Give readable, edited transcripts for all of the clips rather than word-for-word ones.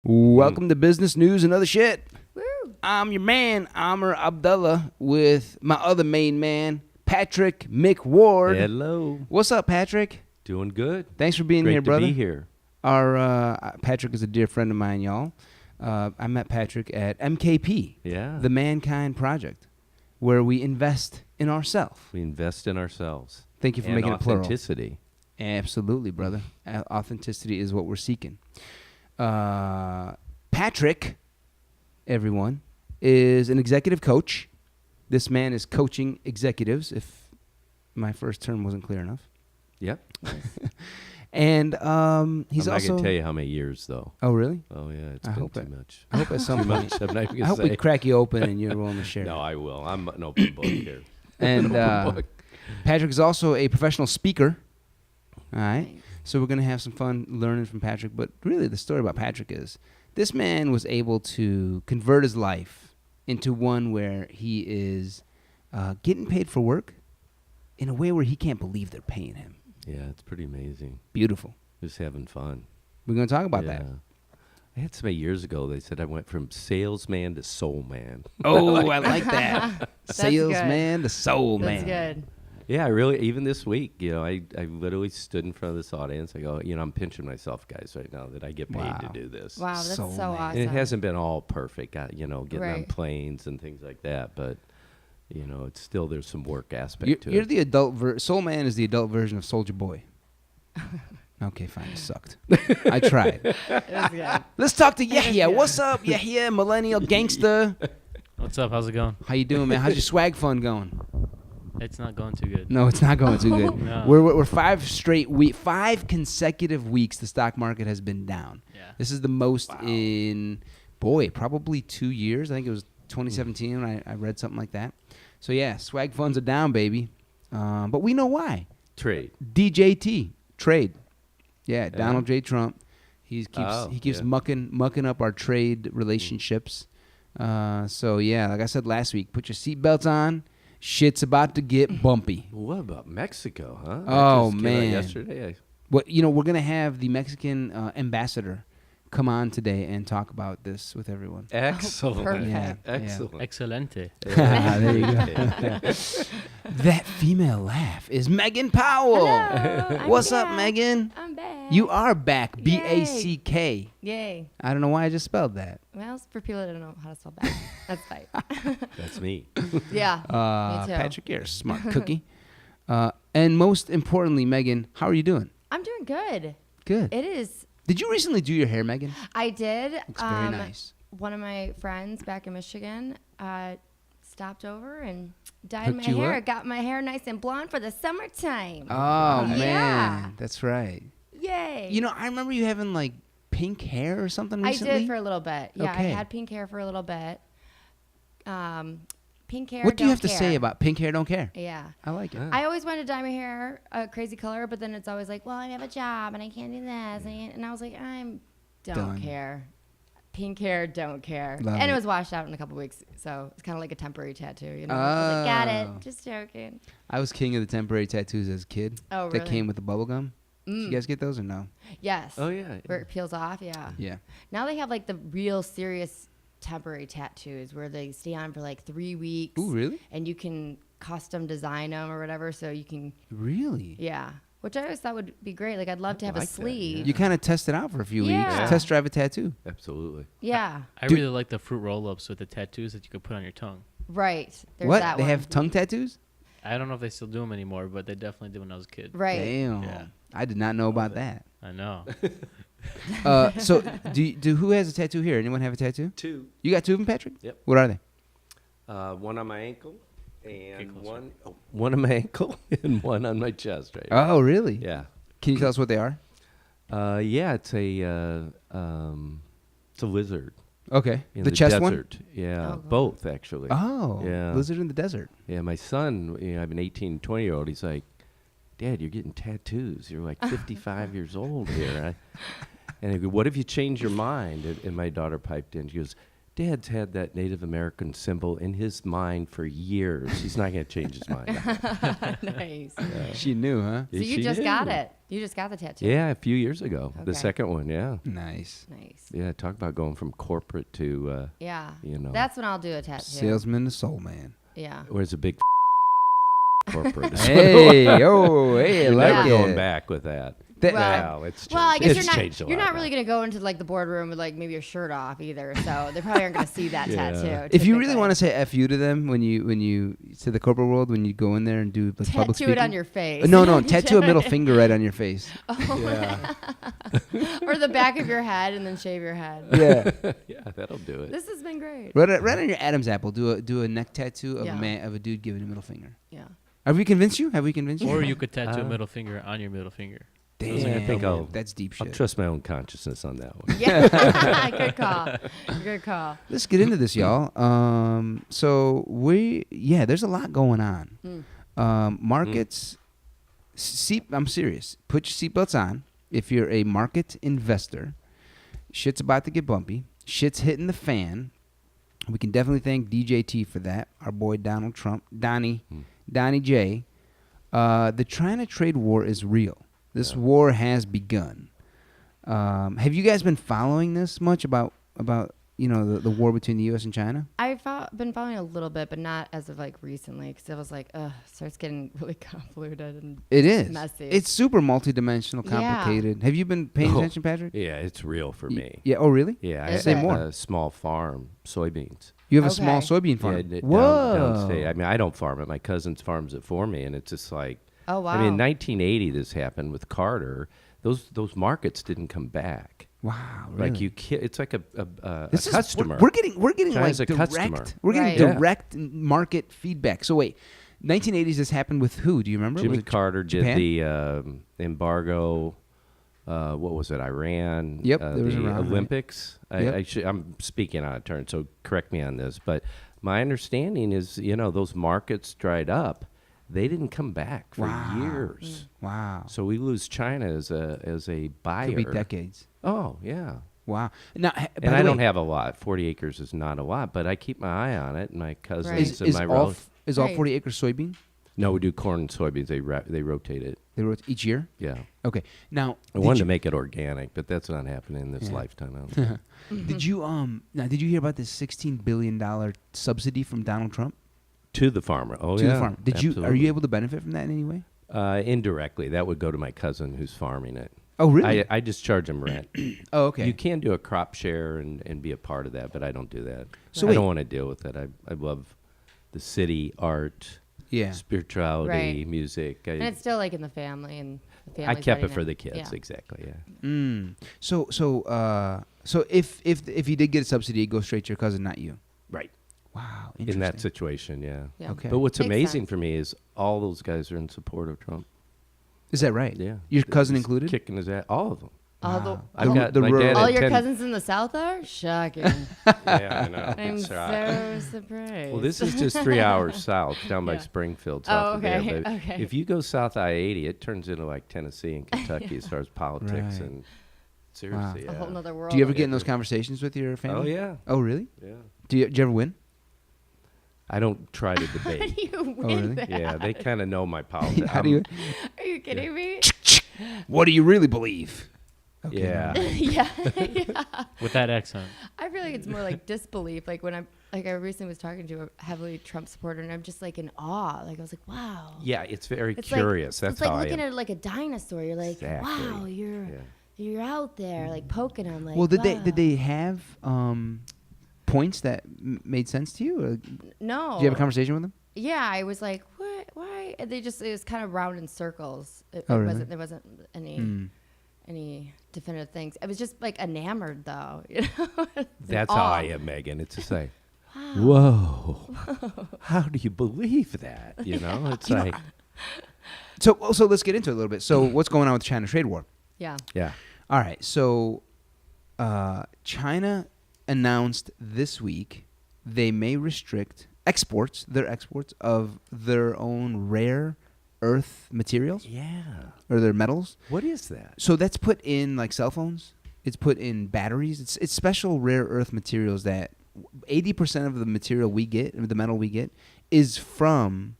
Welcome to Business News and Other Shit. Woo. I'm your man, Amr Abdullah, with my other main man, Patrick McWard. Hello. What's up, Patrick? Doing good. Thanks for being Great here, brother. to be here. Our Patrick is a dear friend of mine, y'all. I met Patrick at MKP, Yeah. the Mankind Project, where we invest in ourselves. We invest in ourselves. Thank you for and making it plural. authenticity. Absolutely, brother. Authenticity is what we're seeking. Patrick, everyone, is an executive coach. This man is coaching executives, if my first term wasn't clear enough. Yep. And he's I'm not also... going to tell you how many years, though. Oh, really? Oh, yeah. It's I been hope too it- much. I hope at some Too point... much. I'm not even I going hope to we say. crack you open and you're willing to share. No, I will. I'm an open book here. And Open book. Patrick is also a professional speaker. All right. So we're going to have some fun learning from Patrick. But really, the story about Patrick is this man was able to convert his life into one where he is getting paid for work in a way where he can't believe they're paying him. Yeah, it's pretty amazing. Beautiful. Just having fun. We're going to talk about yeah. that. I had somebody years ago, they said I went from salesman to soul man. Oh, I like that. That's Salesman to soul That's man. good. Yeah, I really, even this week, I literally stood in front of this audience. I go, I'm pinching myself, guys, right now that I get paid Wow. to do this. Wow, that's Soul so man. awesome. And it hasn't been all perfect, getting on Right. planes and things like that. But, it's still, there's some work aspect to You're it. the adult soul man is the adult version of Soldier Boy. Okay, fine. It sucked. I tried. It was good. Let's talk to Yahya. What's up, Yahya, millennial gangster? What's up? How's it going? How you doing, man? How's your swag fund going? It's not going too good. No, it's not going too good. No. We're 5 consecutive weeks the stock market has been down. Yeah. This is the most in, probably 2 years. I think it was 2017 when I read something like that. So, yeah, swag funds are down, baby. But we know why. Trade. DJT, trade. Yeah, Donald J. Trump. He keeps yeah. mucking up our trade relationships. So, yeah, like I said last week, put your seatbelts on. Shit's about to get bumpy. What about Mexico, huh? Oh, That just came out man. yesterday. We're going to have the Mexican ambassador come on today and talk about this with everyone. Excellent. perfect. Yeah, Excellent. Excelente. There you go. That female laugh is Meghan Powell. Hello, I'm What's up, back. Megan? I'm back. You are back. Yay. B-A-C-K. Yay. I don't know why I just spelled that. Well, it's for people that don't know how to spell back. That's fine. That's me. Yeah. Me too. Patrick, you're a smart cookie. And most importantly, Megan, how are you doing? I'm doing good. Good. It is. Did you recently do your hair, Megan? I did. Looks very nice. One of my friends back in Michigan stopped over and dyed Hooked my you hair. up? Got my hair nice and blonde for the summertime. Oh, man. Yeah. That's right. Yay. You know, I remember you having, like, pink hair or something I recently. did for a little bit. Yeah, Okay. I had pink hair for a little bit. Pink hair. What do you have don't to say care. about pink hair don't care? Yeah. I like it. I always wanted to dye my hair a crazy color, but then it's always like, well, I have a job and I can't do this. And I was like, don't Done. care. Pink hair, don't care. Love and it. it was washed out in a couple weeks, so it's kind of like a temporary tattoo, you know? I was like, got Oh. it. Just joking. I was king of the temporary tattoos as a kid. Oh, That really? came with the bubble gum. Did Mm. you guys get those or no? Yes. Oh, yeah. Where it peels off, yeah. Yeah. Now they have like the real serious temporary tattoos where they stay on for like 3 weeks. Ooh, really? And you can custom design them or whatever, so you can, Really? yeah. Which I always thought would be great. Like, I'd love to have like a that, sleeve. You kind of test it out for a few Yeah. weeks. Test drive a tattoo. Absolutely. Yeah. I Dude. really like the fruit roll-ups with the tattoos that you could put on your tongue. Right. There's What? that They one. have tongue tattoos? I don't know if they still do them anymore, but they definitely did when I was a kid. Right. Damn. Yeah. I did not know about that. I know. So, do who has a tattoo here? Anyone have a tattoo? 2. You got 2 of them, Patrick? Yep. What are they? One on my ankle and closer. one on my ankle and one on my chest right now. Oh, really? Yeah. Can you tell us what they are? Yeah, it's a lizard. Okay. In The chest desert. Yeah, Oh, cool. both actually. one? Oh. Yeah. Lizard in the desert. Yeah, my son, I have an 18, 20-year-old. He's like, Dad, you're getting tattoos. You're like 55 years old here. And I go, what if you change your mind? And my daughter piped in. She goes, Dad's had that Native American symbol in his mind for years. He's not going to change his mind. Nice. She knew, huh? So you She just did. got it. You just got the tattoo. Yeah, a few years ago. The Okay. second one, yeah. Nice. Nice. Yeah, talk about going from corporate to, Yeah. you know. That's when I'll do a tattoo. Salesman to soul man. Yeah. Where's a big corporate? Hey, oh, hey, I You're like never it. going back with that. That- Well, Wow, it's changed. Well, I guess It's changed a you're lot not really now. going to go into like the boardroom with like maybe your shirt off either. So they probably aren't going to see that Yeah. tattoo. If you really typically. want to say F you to them when you to the corporate world, when you go in there and do like public tattoo it on speaking. your face. No, tattoo a middle finger right on your face. Yeah. Or the back of your head and then shave your head. Yeah. Yeah, that'll do it. This has been great. Right on your Adam's apple. Do a neck tattoo of Yeah. a dude giving a middle finger. Yeah. Have we convinced you? Or you could tattoo a middle finger on your middle finger. Damn, I think that's deep I'll shit. trust my own consciousness on that one. Yeah. Good call. Good call. Let's get into this, y'all. So there's a lot going on. Markets. I'm serious. Put your seatbelts on. If you're a market investor, shit's about to get bumpy. Shit's hitting the fan. We can definitely thank DJT for that. Our boy Donald Trump, Donnie J. The China trade war is real. This war has begun. Have you guys been following this much about the war between the U.S. and China? I've been following a little bit, but not as of like recently, because it was like, it starts getting really convoluted and It is. messy. It's super multidimensional, Yeah. complicated. Have you been paying Oh. attention, Patrick? Yeah, it's real for me. Yeah. Oh, really? Yeah, I Is Say have more. a small farm, soybeans. You have a small Okay. soybean farm. Yeah, Whoa. downstate. I mean, I don't farm it. My cousin farms it for me, and it's just like. Oh, wow. I mean, in 1980, this happened with Carter. Those markets didn't come back. Wow. Really? Like it's like a This is- customer. We're getting China's like a direct. customer. We're getting Right. Yeah. direct market feedback. So wait, 1980s. This happened with who? Do you remember? Jimmy Was it Carter Japan? did the embargo. What was it? Iran. Yep, there was the Iran, right. Olympics. Yep. I'm speaking out of turn, so correct me on this. But my understanding is, those markets dried up. They didn't come back for Wow. years. Wow. So we lose China as a buyer. Could be decades. Oh yeah. Wow. Now, And I don't have a lot. 40 acres is not a lot, but I keep my eye on it. And my cousins Right. and my relatives. Is all Right. 40 acres soybean? No, we do corn and soybeans. They rotate it. They wrote each year. Yeah. Okay. Now, I wanted to make it organic, but that's not happening in this Yeah. lifetime. I don't think. did you did you hear about this $16 billion subsidy from Donald Trump To the farmer. Oh, to yeah. the farm? Are absolutely. you able to benefit from that in any way? Indirectly, that would go to my cousin who's farming it. Oh, really? I just charge him rent. Oh, okay. You can do a crop share and be a part of that, but I don't do that. So I wait. don't want to deal with that. I love the city, art, yeah. spirituality, Right. music. and it's still like in the family and the I family's kept it letting for the kids, Yeah. exactly. Yeah. Mm. So if you did get a subsidy, it goes straight to your cousin, not you. Right. Wow. In Interesting. that situation, yeah. Yeah. Okay. But what's Makes amazing sense. for me is all those guys are in support of Trump. Is that right? Yeah. Your cousin He's included? Kicking his ass. All of them. All Wow. I've all- got the my rural- dad all had your 10 cousins in the South are? Shocking. Yeah, I know. I'm It's right. so surprised. Well, this is just 3 hours south, down by Yeah. Springfield, Oh, south of there. okay, But okay. if you go south I-80, it turns into like Tennessee and Kentucky as far as politics Right. and seriously. a whole nother world. Do you ever of- get in those conversations with your Oh family? yeah, Oh, really? yeah. Do you ever win? I don't try to How do debate. you win really? that? Yeah, they kind of know my politics. How do you? Are you kidding me? What do you really believe? Okay, Yeah. never mind. yeah. With that accent. I feel like it's more like disbelief. Like when I recently was talking to a heavily Trump supporter, and I'm just like in awe. Like I was like, wow. Yeah, it's very It's curious. Like, That's it's like how looking I am. at like a dinosaur. You're like, Exactly. wow, Yeah. you're out there like poking him. Like, Well, did wow. they have points that made sense to you? Or did No. you have a conversation with them? Yeah, I was like, what? Why? And it was kind of round in circles. Oh, really? There wasn't any Mm. any definitive things. I was just like enamored though. You know? That's how I am, Megan. It's just like, Wow. whoa, how do you believe that? You know, it's like, So let's get into it a little bit. So what's going on with the China trade war? Yeah. yeah. All right. So China announced this week they may restrict their exports of their own rare earth materials Yeah. or their metals. What is that? So that's put in like cell phones. It's put in batteries. It's special rare earth materials that 80% of the material we get, the metal we get, is from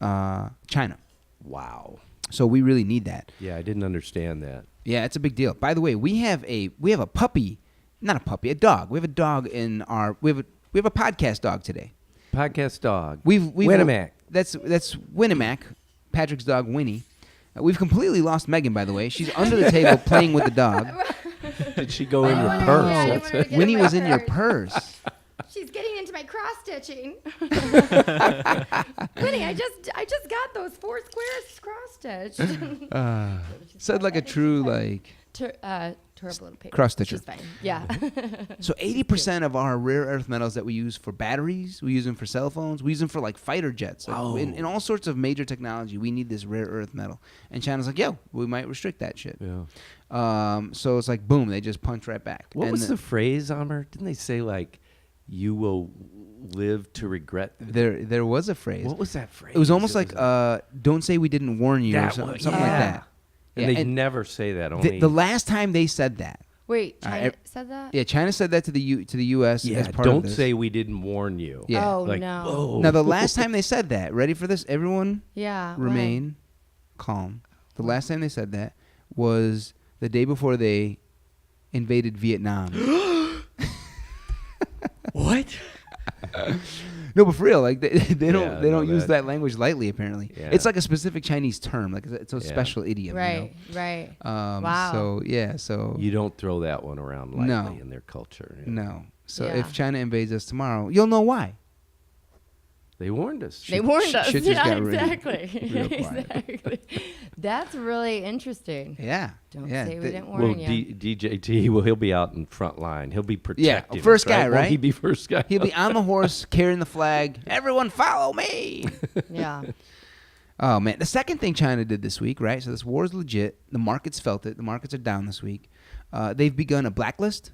China. Wow. So we really need that. Yeah, I didn't understand that. Yeah, it's a big deal. By the way, we have a puppy, not a puppy, a dog. We have a dog in our we have a podcast dog today. Podcast dog. We've Winamac. That's Winamac, Patrick's dog Winnie. We've completely lost Megan, by the way. She's under the table playing with the dog. Did she go in your Yeah, purse? I That's wanted to it. get Winnie my was in your purse. purse. She's getting into my cross stitching. Winnie, I just got those 4 squares cross stitched. Said like a true like. Tore up a little paper. Cross stitcher. She's fine. Yeah. So 80% of our rare earth metals that we use for batteries, we use them for cell phones, we use them for like fighter jets. Like Oh. in all sorts of major technology, we need this rare earth metal. And China's like, yo, we might restrict that shit. Yeah. So it's like, boom, they just punch right back. What And was the phrase, Amr? Didn't they say like, "You will live to regret"? There was a phrase. What was that phrase? It was almost like, don't say we didn't warn you or That something, was- something like yeah. that. And Yeah, they and never say that. Only the last time they said that, Wait, All right, China said that? yeah, China said that to the U.S. yeah. as part Don't of this. say we didn't warn you. Yeah. Oh, Like, no. oh. Now, the last time they said that, ready for this? Everyone Yeah. remain calm. The last time they said that was the day before they invaded Vietnam. What? No, but for real, like they Yeah, don't no, use that- that language lightly. Apparently, Yeah. it's like a specific Chinese term. Like it's a Yeah. special idiom. Right, right. You know? Wow. So yeah. So You don't throw that one around lightly No. in their culture. no. So Yeah. if China invades us tomorrow, you'll know why. They warned us. They warned us. shit just Yeah, got real- exactly. real quiet. Exactly. That's really interesting. Yeah. Don't yeah. say we the- didn't Well, warn you. DJT, well, he'll be out in front line. He'll be protecting. first us, guy, Won't right? he be first guy? He'll be on the horse carrying the flag. Everyone follow me. Yeah. Oh man, the second thing China did this week, right? So this war is legit. The markets felt it. The markets are down this week. They've begun a blacklist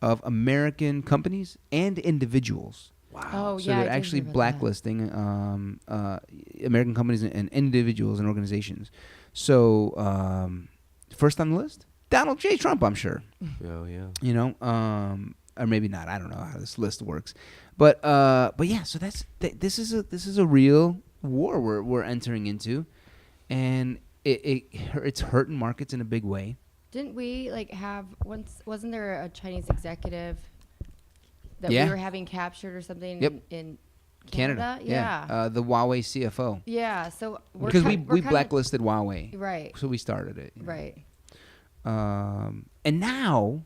of American companies and individuals. Wow. Oh, So yeah. I they're did actually hear about blacklisting American companies and individuals and organizations. So first on the list, Donald J. Trump, I'm sure. Oh, yeah. You know, or maybe not. I don't know how this list works, but yeah. So this is a real war we're entering into, and it's hurting markets in a big way. Didn't we have once? Wasn't there a Chinese executive that Yeah. we were having captured or something Yep. in Canada, Yeah. the Huawei CFO, Yeah. So we're because we're we kinda- blacklisted Huawei, Right. so we started it. you know. Right. And now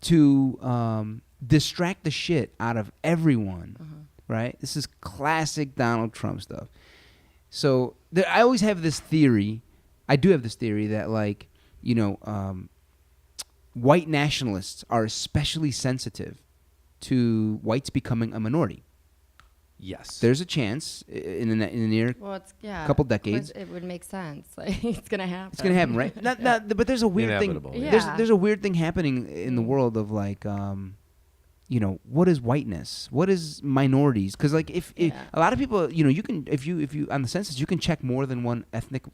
to distract the shit out of everyone, right? This is classic Donald Trump stuff. So I always have this theory. I do have this theory that, like, you know, white nationalists are especially sensitive to whites becoming a minority. Yes. There's a chance in the near Well, it's couple of course decades. it would make sense. Like it's gonna happen. It's gonna happen, right? But there's a weird Inevitable, thing. yeah. There's a weird thing happening in the world of, like, you know, what is whiteness? What is minorities? Because, like, if Yeah. a lot of people, you know, you can if you on the census you can check more than one ethnic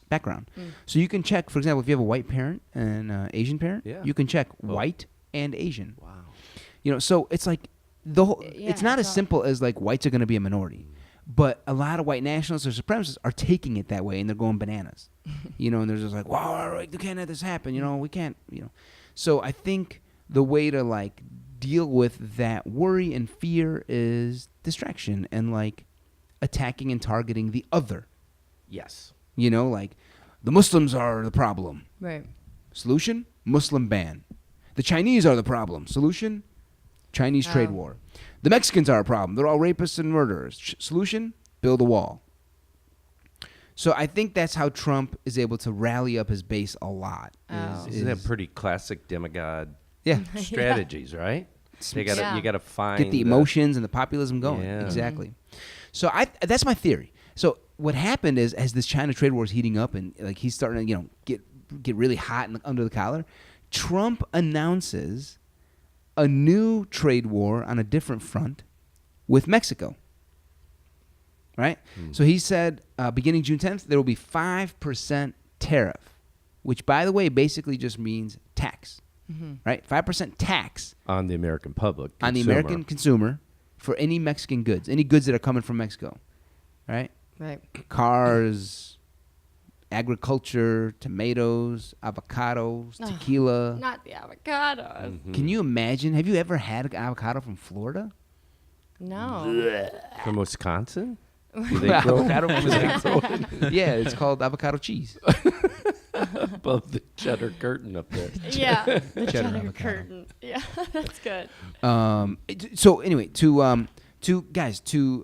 background. So you can check, for example, if you have a white parent and an Asian parent, Yeah. you can check white and Asian. Wow. You know, so it's like the whole. Yeah, it's not as so- simple as, like, whites are going to be a minority, but a lot of white nationalists or supremacists are taking it that way, and they're going bananas. You know, and they're just like, "Wow, we can't have this happen." You know, we can't. You know, so I think the way to, like, deal with that worry and fear is distraction and, like, attacking and targeting the other. Yes. You know, like, the Muslims are the problem. Right. Solution: Muslim ban. The Chinese are the problem. Solution: Chinese trade Oh. war. The Mexicans are a problem. They're all rapists and murderers. Solution: build a wall. So I think that's how Trump is able to rally up his base a lot. Oh. Isn't that pretty classic demigod Yeah. strategies, right? They gotta, Yeah. You got to find Get the emotions and the populism going. Yeah. Exactly. So that's my theory. So what happened is, as this China trade war is heating up and, like, he's starting to, you know, get really hot and under the collar, Trump announces a new trade war on a different front with Mexico. Right? So he said, beginning June 10th, there will be 5% tariff, which, by the way, basically just means tax. right? 5% tax On the American public. on the consumer. American consumer for any Mexican goods, any goods that are coming from Mexico, right? Right. Cars, agriculture, tomatoes, avocados, Ugh. tequila. Not the avocados. Mm-hmm. Can you imagine? Have you ever had an avocado from Florida? No. From Wisconsin? Do they grow Avocado from Wisconsin. Yeah, it's called avocado cheese. above the cheddar curtain up there? Yeah. The Cheddar cheddar avocado. curtain. Yeah, that's good. So anyway, to guys to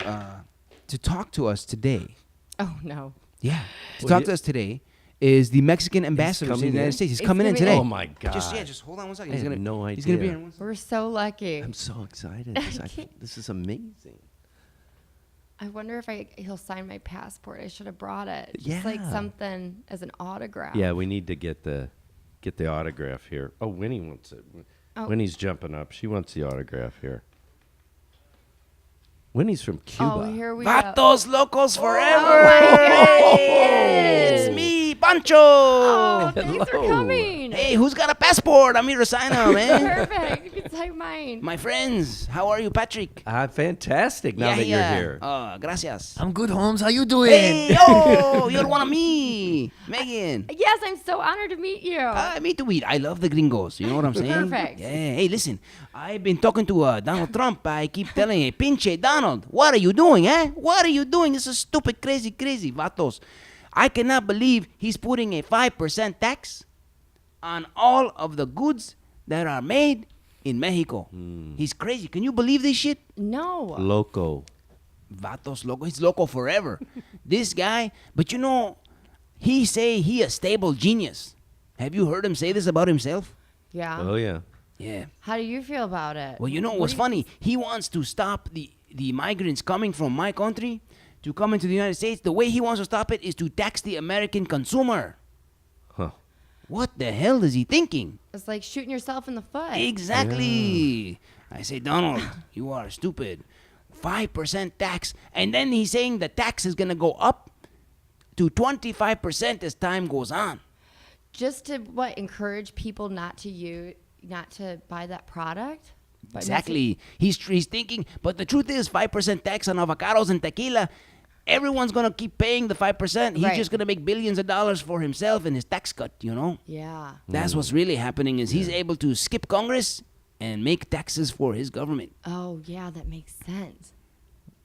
talk to us today. Oh no. Yeah, to Well, talk he- to us today is the Mexican ambassador to the coming United in? States. He's It's coming in gonna be- today. Oh my God. Just hold on one second. I He's had gonna no He's gonna be idea. here in 1 second. We're so lucky. I'm so excited. 'Cause this is amazing. I wonder if he'll sign my passport. I should have brought it. Just like Yeah. something as an autograph. Yeah, we need to get the autograph here. Oh, Winnie wants it. Oh. Winnie's jumping up. She wants the autograph here. Winnie's from Cuba. Oh, here we go. Vatos locos forever. God, Hey, yes. it's me, Pancho. Oh, thanks for Hello. coming. Hey, who's got a passport? I'm here to sign up, man. Perfect. You can take mine. My friends, how are you, Patrick? Fantastic now that you're here. Gracias. I'm good, Holmes. How you doing? Hey, yo, you're one of me, Megan. Yes, I'm so honored to meet you. Me too. I love the gringos. You know what I'm saying? Perfect. Yeah. Hey, listen. I've been talking to Donald Trump. I keep telling him, pinche Donald, what are you doing, eh? What are you doing? This is stupid, crazy, vatos. I cannot believe he's putting a 5% tax on all of the goods that are made in Mexico. He's crazy. Can you believe this shit? No. Loco. Vatos loco. He's loco forever. This guy, but you know, he say he a stable genius. Have you heard him say this about himself? Yeah. Oh, yeah. Yeah. How do you feel about it? Well, you know What what's do you- funny? He wants to stop the migrants coming from my country to come into the United States. The way he wants to stop it is to tax the American consumer. Huh. What the hell is he thinking? It's like shooting yourself in the foot. Exactly. I say, Donald, you are stupid. 5% tax. And then he's saying the tax is going to go up to 25% as time goes on. Just to encourage people not to buy that product. By Exactly. He's thinking, but the truth is 5% tax on avocados and tequila. Everyone's going to keep paying the 5%. He's Right. just going to make billions of dollars for himself and his tax cut, you know? Yeah. That's what's really happening is he's able to skip Congress and make taxes for his government. Oh, yeah, that makes sense.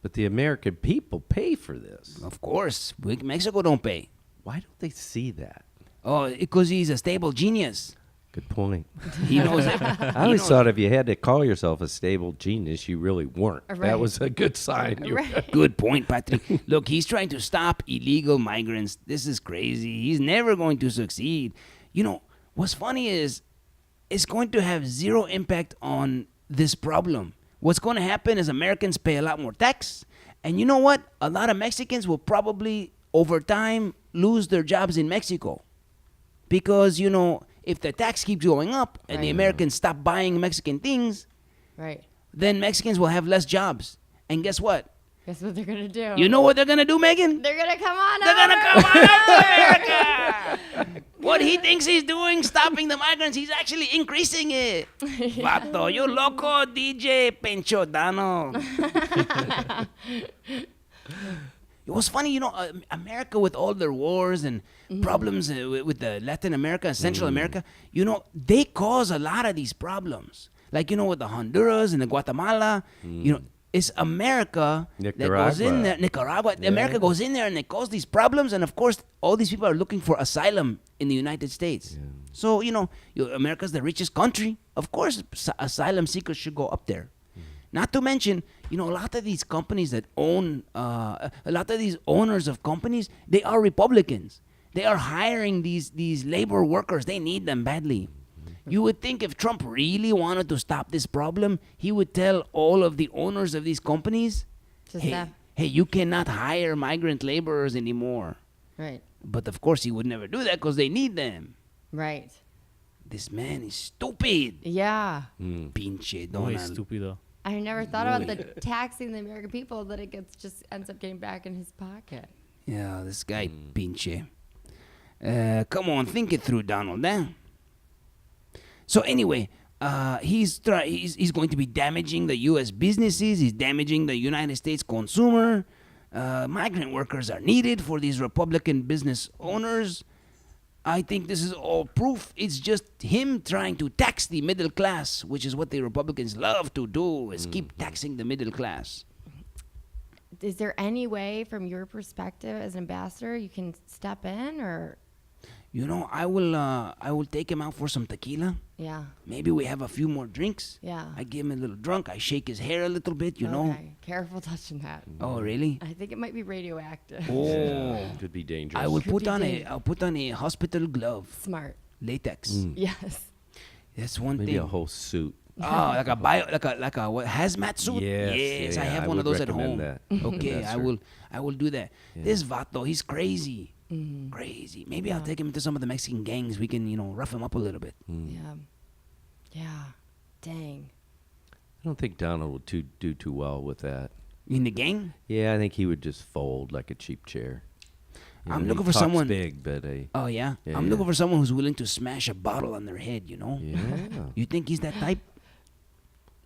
But the American people pay for this. Of course, Mexico don't pay. Why don't they see that? Oh, because he's a stable genius. Good point. He knows it. I always thought if you had to call yourself a stable genius, you really weren't. Right. That was a good sign. You- Right. Good point, Patrick. Look, he's trying to stop illegal migrants. This is crazy. He's never going to succeed. You know, what's funny is it's going to have zero impact on this problem. What's going to happen is Americans pay a lot more tax. And you know what? A lot of Mexicans will probably, over time, lose their jobs in Mexico. Because, you know, if the tax keeps going up and the Right. Americans stop buying Mexican things, Right. then Mexicans will have less jobs. And guess what? Guess what they're going to do? You know what they're going to do, Megan? They're going to come on They're over. gonna come on up to America. What he thinks he's doing, stopping the migrants, he's actually increasing it. Vato, you loco, DJ Penchodano. It was funny, you know, America with all their wars and problems with the Latin America and Central America, you know, they cause a lot of these problems. Like, you know, with the Honduras and the Guatemala, you know, it's America that goes in there. Nicaragua. America goes in there and they cause these problems. And, of course, all these people are looking for asylum in the United States. So, you know, America's the richest country. Of course, asylum seekers should go up there. Not to mention, you know, a lot of these companies that own, a lot of these owners of companies, they are Republicans. They are hiring these labor workers. They need them badly. You would think if Trump really wanted to stop this problem, he would tell all of the owners of these companies, To hey, stop. hey, you cannot hire migrant laborers anymore. Right. But of course, he would never do that because they need them. Right. This man is stupid. Yeah. Pinche Muy Donald. estúpido. I never thought about the taxing the American people that it ends up getting back in his pocket. Yeah, this guy, pinche. Come on, think it through, Donald. So anyway, he's going to be damaging the U.S. businesses. He's damaging the United States consumer. Migrant workers are needed for these Republican business owners. I think this is all proof. It's just him trying to tax the middle class, which is what the Republicans love to do, is keep taxing the middle class. Is there any way, from your perspective as an ambassador, you can step in, or? You know, I will take him out for some tequila. Yeah. Maybe we have a few more drinks. Yeah. I give him a little drunk. I shake his hair a little bit, you know. Okay. Careful touching that. Oh, really? I think it might be radioactive. Oh. Could be dangerous. I will Could put be on dangerous. I'll put on a hospital glove, Smart. latex. Yes. That's one Maybe thing. a whole suit. Oh, like a what, hazmat suit? Yes, I yeah, have I one of would those at home. recommend that. Okay, That's I will do that. Yeah. This vato, he's crazy. Crazy. Maybe I'll take him into some of the Mexican gangs. We can, rough him up a little bit. Mm. Yeah. Yeah. Dang. I don't think Donald would do too well with that. In the gang? Yeah, I think he would just fold like a cheap chair. You I'm know, looking he for talks someone- big, but Oh, yeah? Yeah, I'm yeah. looking for someone who's willing to smash a bottle on their head, yeah. You think he's that type?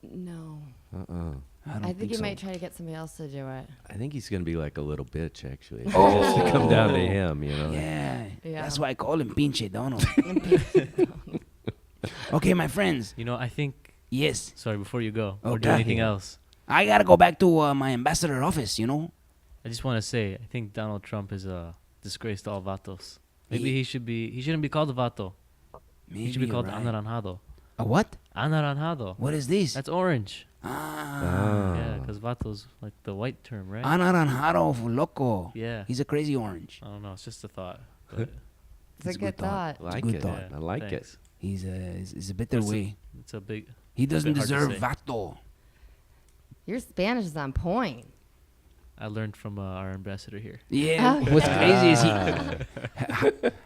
No. I don't I think you so. might try to get somebody else to do it. I think he's gonna be like a little bitch, actually. It's Oh. just to come down to him, you know. Yeah. Yeah. That's why I call him Pinche Donald. Okay, my friends. You know, I think. Yes. Sorry, before you go, or do Okay. anything else, I got to go back to my ambassador office, I just want to say I think Donald Trump is a disgrace to all vatos. Maybe He- he shouldn't be called a vato. Maybe He should be you're called right. anaranjado. A what? Anaranjado. What is this? That's orange. Ah. Yeah, because vato's like the white term, right? Anaranjado loco. Yeah. He's a crazy orange. I don't know. It's just a thought. But It's a good thought. I like good it. thought. I like it. thanks. He's a better It's a- way. It's a big. He doesn't bit hard to deserve say. vato. Your Spanish is on point. I learned from our ambassador here. Yeah. Oh, What's crazy is Ah.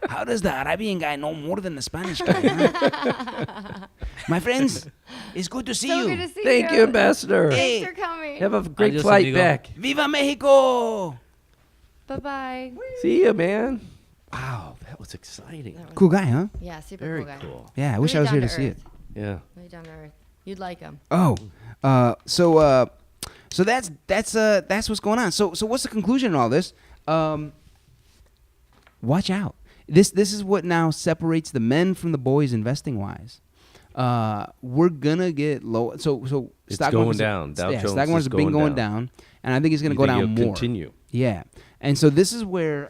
how does the Arabian guy know more than the Spanish guy? Huh? My friends, it's good to see So you. good to see Thank you, Ambassador. Hey. Thanks for coming. Have a great Adios, flight amigo. back. Viva Mexico! Bye-bye. See ya, man. Wow, that was exciting. That was- Cool guy, huh? Yeah, super Very cool guy. cool. Yeah, I wish I was here to see it. Yeah. Really down to earth. You'd like him. Oh, so that's what's going on. So what's the conclusion in all this? Watch out. This is what now separates the men from the boys investing wise. We're gonna get low. So It's stock going markets- down. Dow Jones stock is markets have been going going down, and I think it's gonna You go think down it'll more. Continue. Yeah, and so this is where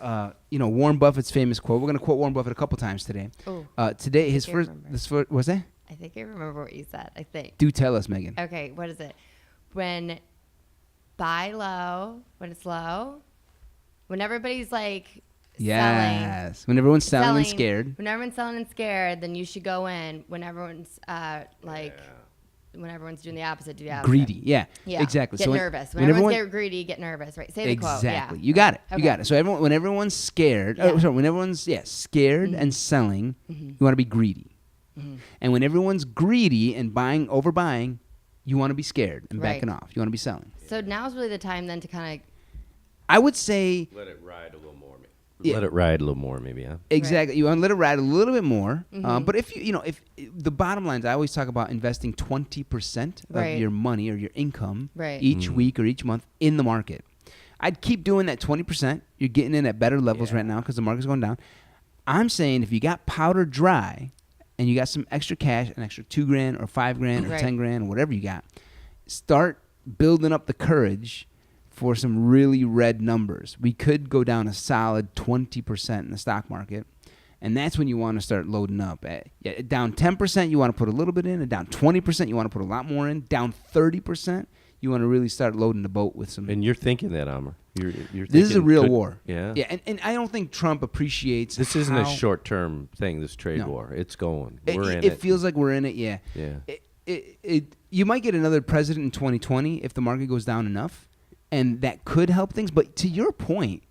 Warren Buffett's famous quote. We're gonna quote Warren Buffett a couple times today. Oh, Today his think I first remember. this first was that? I think I remember what you said. I think. Do tell us, Megan. Okay, what is it? When buy low, when it's low, when everybody's like selling, Yes. When everyone's selling and scared. When everyone's selling and scared, then you should go in. When everyone's when everyone's doing the opposite, do the opposite. Greedy. Yeah. Yeah. Exactly. Get so nervous. When everyone's get greedy, get nervous. Right. Say the quote. exactly. Yeah. You got it. You Okay. got it. So when everyone's scared, Yeah. when everyone's scared and selling, you want to be greedy. And when everyone's greedy and overbuying, you want to be scared and Right. backing off. You want to be selling. So now's really the time then to kind I would say Let it ride a little more. Yeah. Let it ride a little more, maybe, huh? exactly. You want to let it ride a little bit more. But if if the bottom line is, I always talk about investing 20% of Right. your money or your income Right. each week or each month in the market. I'd keep doing that 20%. You're getting in at better levels right now because the market's going down. I'm saying if you got powder dry and you got some extra cash, an extra $2,000 or $5,000 or Right. $10,000 or whatever you got, start building up the courage for some really red numbers. We could go down a solid 20% in the stock market, and that's when you want to start loading up. Down 10%, you want to put a little bit in, and down 20%, you want to put a lot more in. Down 30%, you want to really start loading the boat with some. And you're thinking that, Amr. You're This is a thinking real could- war. Yeah. Yeah, and I don't think Trump appreciates. This isn't a how- short-term thing, this trade No. war. It's going. It, We're in it. it feels like we're in it. Yeah. Yeah. You might get another president in 2020 if the market goes down enough, and that could help things. But to your point,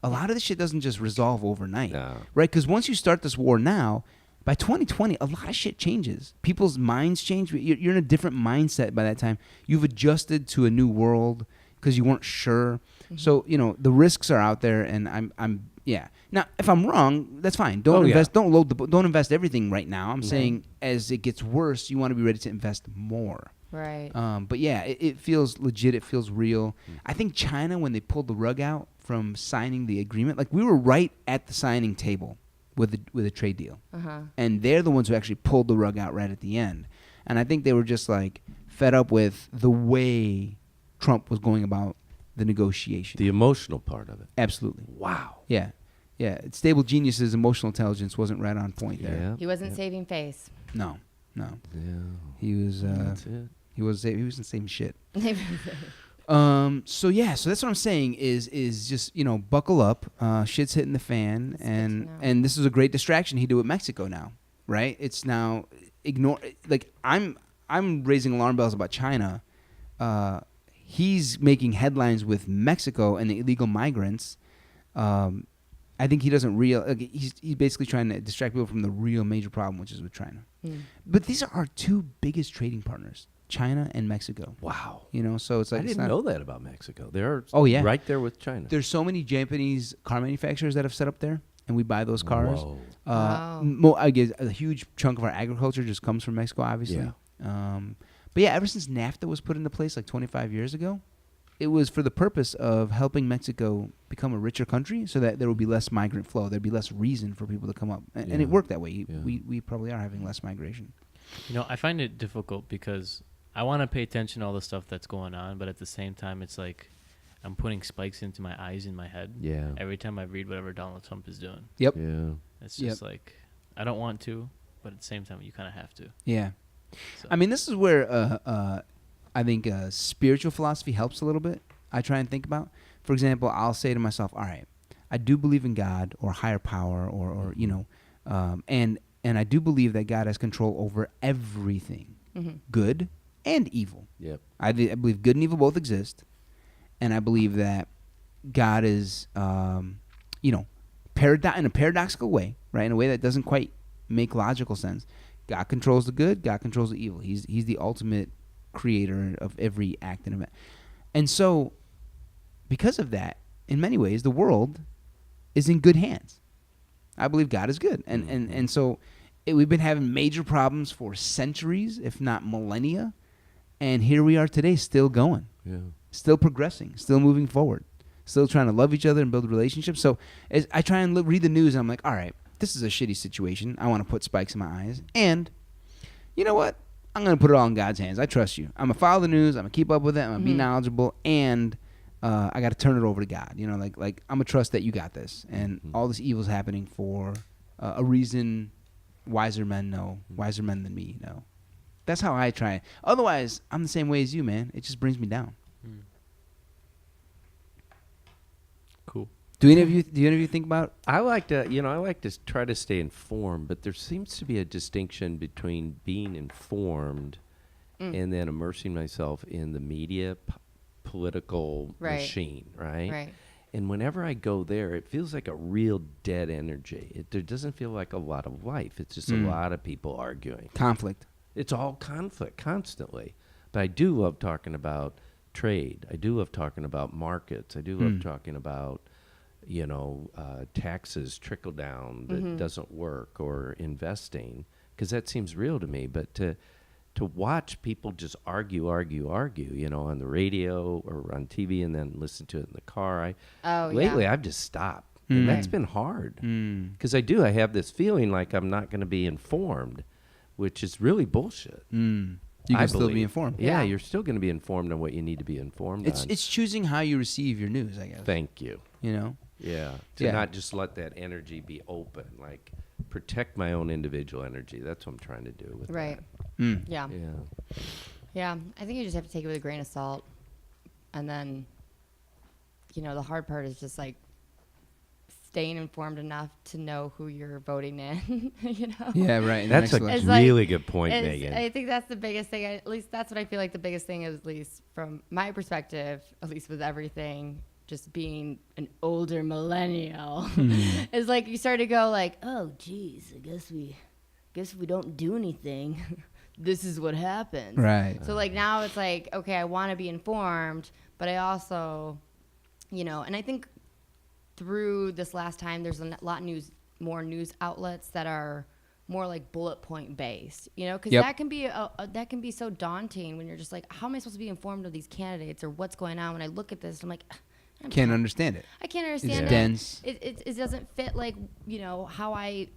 a lot of this shit doesn't just resolve overnight, No. right? Because once you start this war now, by 2020, a lot of shit changes. People's minds change. You're in a different mindset by that time. You've adjusted to a new world because you weren't sure. So the risks are out there, and I'm Yeah. Now, if I'm wrong, that's fine. Don't invest. Don't don't invest everything right now. I'm saying as it gets worse, you want to be ready to invest more. Right. But yeah, it feels legit. It feels real. I think China, when they pulled the rug out from signing the agreement, like we were right at the signing table with a trade deal, and they're the ones who actually pulled the rug out right at the end. And I think they were just like fed up with the way Trump was going about the negotiation. The emotional part of it. Absolutely. Wow. Yeah. Yeah. Stable Genius's emotional intelligence wasn't right on point there. Yeah. He wasn't saving face. No. Yeah. He was. That's it. He wasn't saving shit. So that's what I'm saying is just, buckle up. Shit's hitting the fan, and this is a great distraction he did with Mexico now, right? It's now I'm raising alarm bells about China. He's making headlines with Mexico and the illegal migrants. I think he doesn't he's basically trying to distract people from the real major problem, which is with China. But these are our two biggest trading partners, China and Mexico. Wow. So it's like I didn't know that about Mexico. They're right there with China. There's so many Japanese car manufacturers that have set up there, and we buy those cars. Whoa. I guess a huge chunk of our agriculture just comes from Mexico, obviously. Yeah. But yeah, ever since NAFTA was put into place like 25 years ago, it was for the purpose of helping Mexico become a richer country so that there would be less migrant flow. There'd be less reason for people to come up. And it worked that way. Yeah. We probably are having less migration. I find it difficult because I want to pay attention to all the stuff that's going on, but at the same time, it's like I'm putting spikes into my eyes in my head. Yeah. Every time I read whatever Donald Trump is doing. Yep. Yeah. It's just like, I don't want to, but at the same time, you kind of have to. Yeah. So. I mean, this is where I think spiritual philosophy helps a little bit. I try and think about. For example, I'll say to myself, all right, I do believe in God or higher power or and I do believe that God has control over everything, good and evil. Yep. I believe good and evil both exist, and I believe that God is, in a paradoxical way, right? In a way that doesn't quite make logical sense. God controls the good. God controls the evil. He's the ultimate creator of every act and event. And so, because of that, in many ways, the world is in good hands. I believe God is good. And so we've been having major problems for centuries, if not millennia. And here we are today, still going, still progressing, still moving forward, still trying to love each other and build relationships. So as I try and read the news, and I'm like, all right, this is a shitty situation. I want to put spikes in my eyes. And you know what? I'm going to put it all in God's hands. I trust you. I'm going to follow the news. I'm going to keep up with it. I'm going to be knowledgeable. And I got to turn it over to God. Like I'm going to trust that you got this. And all this evil is happening for a reason wiser men know, wiser men than me know. That's how I try. Otherwise, I'm the same way as you, man. It just brings me down. Cool. Do any of you think about? I like to try to stay informed, but there seems to be a distinction between being informed and then immersing myself in the media political machine, right? Right. And whenever I go there, it feels like a real dead energy. There doesn't feel like a lot of life. It's just a lot of people arguing. Conflict. It's all conflict constantly. But I do love talking about trade. I do love talking about markets. I do love talking about, taxes trickle down that doesn't work, or investing, because that seems real to me. But to watch people just argue, on the radio or on TV, and then listen to it in the car. Lately I've just stopped. And that's been hard. Because I have this feeling like I'm not going to be informed, which is really bullshit. You can still be informed. Yeah, you're still going to be informed on what you need to be informed on. It's choosing how you receive your news, I guess. Thank you. Yeah. To not just let that energy be open, like protect my own individual energy. That's what I'm trying to do with that. Yeah. Yeah. I think you just have to take it with a grain of salt. And then, the hard part is just like staying informed enough to know who you're voting in, Yeah, right. That's a really good point, Megan. I think that's the biggest thing. At least that's what I feel like the biggest thing is, at least from my perspective, at least with everything, just being an older millennial, is like you start to go like, oh, geez, I guess we don't do anything. This is what happens. Right. So like now it's like, okay, I want to be informed, but I also, and I think through this last time, there's a lot more news outlets that are more like bullet point based, you know, because that can be that can be so daunting when you're just like, how am I supposed to be informed of these candidates or what's going on? When I look at this, I'm like, can't understand it. I can't understand it's dense. It doesn't fit like, you know, how I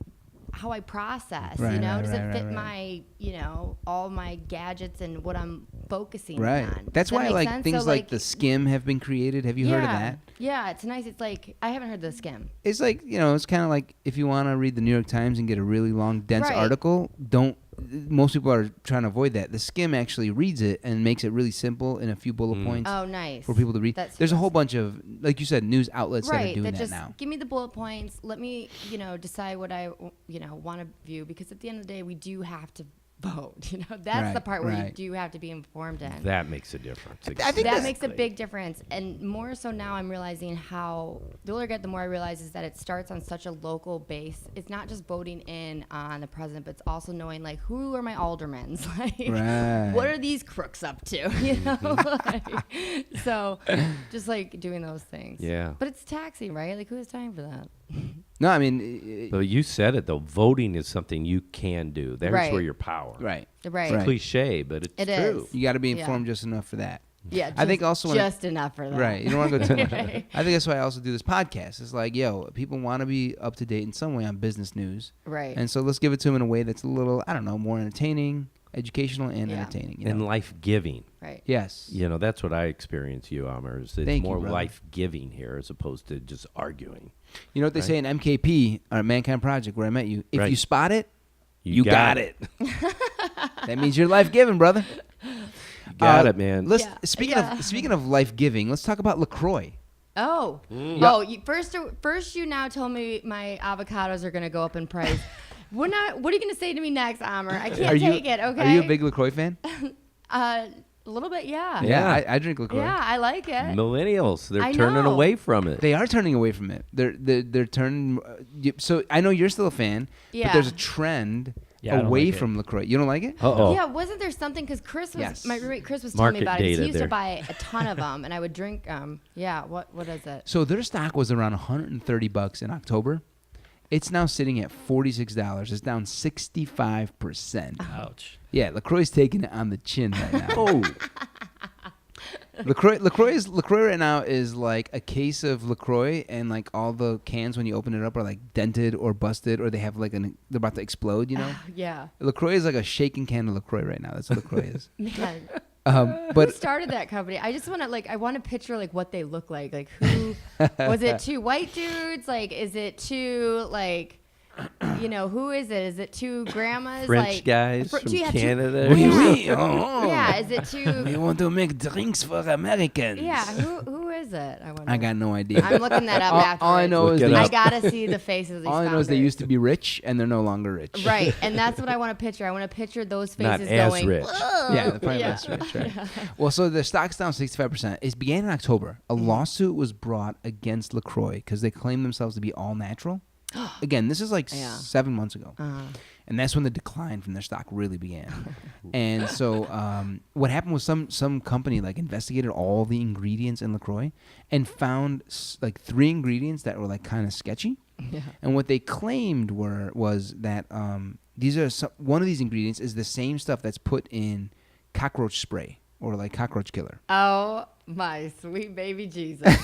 process, right, you know, right, does it fit right. my, you know, all my gadgets and what I'm focusing Right. on. That's Does that why make like sense? things So, like the skim have been created. Have you heard of that? Yeah, it's nice. It's like, I haven't heard the skim. It's like, you know, it's kind of like if you want to read the New York Times and get a really long, dense Right. article, most people are trying to avoid that. The skim actually reads it and makes it really simple in a few bullet points Oh, nice. for people to read. That's There's a whole bunch of, like you said, news outlets that are doing that just now. give me the bullet points. Let me, you know, decide what I, you know, want to view, because at the end of the day, we do have to vote. You know, that's Right, the part where you right. do have to be informed in. That makes a difference. I think That makes a big difference. And more so now I'm realizing how, the older I get, the more I realize is that it starts on such a local base. It's not just voting in on the president, but it's also knowing, like, who are my aldermans? Like, Right. what are these crooks up to? You know? Like, so just, like, doing those things. Yeah. But it's taxing, right? Like, who has time for that? No, I mean, But you said it, though. Voting is something you can do. There's Right. where your power. right. Right. Right. Cliche, but it's It true. is. You got to be Yeah. informed just enough for that. Yeah, I think also when just enough for that. Right. You don't want to go too much. Right. I think that's why I also do this podcast. It's like, yo, people want to be up to date in some way on business news. Right. And so let's give it to them in a way that's a little, I don't know, more entertaining, educational, and Yeah. entertaining. You And know? life-giving. Right. Yes. You know, that's what I experience, you, Amr. Is it's Thank you, more brother. life-giving here as opposed to just arguing. You know what they Right. say in MKP, or Mankind Project, where I met you? If Right. you spot it, you got it. That means you're life giving, brother. Got it, man. Let's Yeah. speaking of life giving, let's talk about LaCroix. Oh, oh! First, you now told me my avocados are gonna go up in price. What are you gonna say to me next, Amr? I can't take it. Okay. Are you a big LaCroix fan? A little bit, yeah. Yeah. I drink LaCroix. Yeah, I like it. Millennials, they're I turning know. away from it. They are turning away from it. They're turning. So I know you're still a fan, but Yeah. there's a trend Yeah, I don't away like it. from LaCroix. You don't like it? Uh-oh. Yeah, wasn't there something? Because Chris was Yes. my roommate. Chris was telling me Market about it. 'Cause data he used there. to buy a ton of them, and I would drink them. Yeah. What is it? So their stock was around $130 in October. It's now sitting at $46. It's down 65%. Ouch. Yeah, LaCroix's taking it on the chin right now. Oh, LaCroix right now is like a case of LaCroix, and like all the cans when you open it up are like dented or busted, or they have like they're about to explode. You know, Yeah. LaCroix is like a shaken can of LaCroix right now. That's what LaCroix is. Man, who But started that company? I just want to I want to picture like what they look like. Like who was it? Two white dudes? Like is it two like, you know, who is it? Is it two grandmas? French like, guys from yeah, Canada. Oui, Yeah. oui, oh. Yeah, is it two? We want to make drinks for Americans. Yeah, who is it? I wonder. I got no idea. I'm looking that up after. all I know Look is it they up. I gotta see the faces of these all I know is they founders. used to be rich and they're no longer rich. Right, and that's what I want to picture. I want to picture those Not faces as going. rich. "Whoa." Yeah, they're probably Yeah. less rich, right? Well, so the stock's down 65%. It began in October. A lawsuit was brought against LaCroix because they claim themselves to be all natural. Again, this is like Yeah. 7 months ago. And that's when the decline from their stock really began. And so what happened was some company like investigated all the ingredients in LaCroix and found like 3 ingredients that were like kind of sketchy. Yeah. And what they claimed was that these are one of these ingredients is the same stuff that's put in cockroach spray or like cockroach killer. Oh my sweet baby Jesus!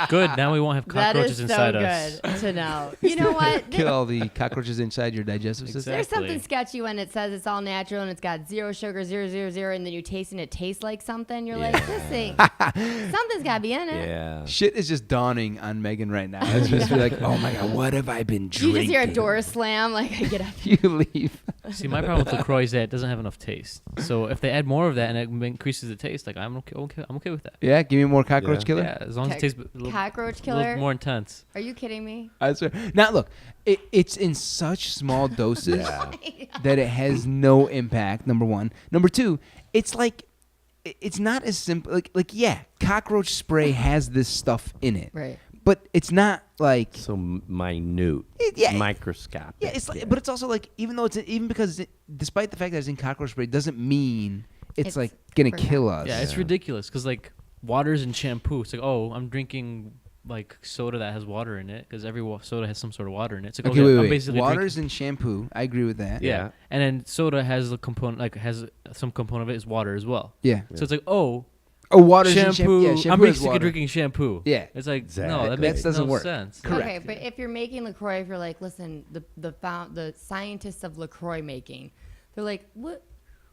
Good. Now we won't have That cockroaches is so inside us. good to know. You know what? Kill all the cockroaches inside your digestive system. There's something Exactly. sketchy when it says it's all natural and it's got 0 sugar, 000, and then you taste and it tastes like something. You're like, this ain't. Something's got to be in it. Yeah. Shit is just dawning on Megan right now. It's just like, oh my god, what have I been You drinking? just hear a door slam, like I get up. You leave. See, my problem with LaCroix is that it doesn't have enough taste. So if they add more of that and it increases the taste, like I'm okay with that. Yeah, give me more cockroach Yeah. killer. Yeah, as long as it tastes a little, Cockroach little killer? more intense. Are you kidding me? I swear. Now look, it's in such small doses that it has no impact. Number one. Number two, it's like it's not as simple. Like yeah, cockroach spray has this stuff in it, Right. but it's not like So minute, yeah. microscopic. Yeah, it's like, but it's also like even because despite the fact that it's in cockroach spray, doesn't mean it's like gonna for kill us. Yeah, it's ridiculous because like waters and shampoo. It's like, oh, I'm drinking like soda that has water in it because every soda has some sort of water in it. It's like, Okay, I'm wait. basically Water's in shampoo. I agree with that. Yeah. and then soda has a component, like has some component of it is water as well. Yeah. So it's like, oh, water's in shampoo. shampoo. Yeah, shampoo I'm is basically water. drinking shampoo. Yeah. It's like Exactly. no, that makes doesn't no work. sense. Correct. Okay, but if you're making LaCroix, if you're like, listen, the scientists of LaCroix making, they're like, what?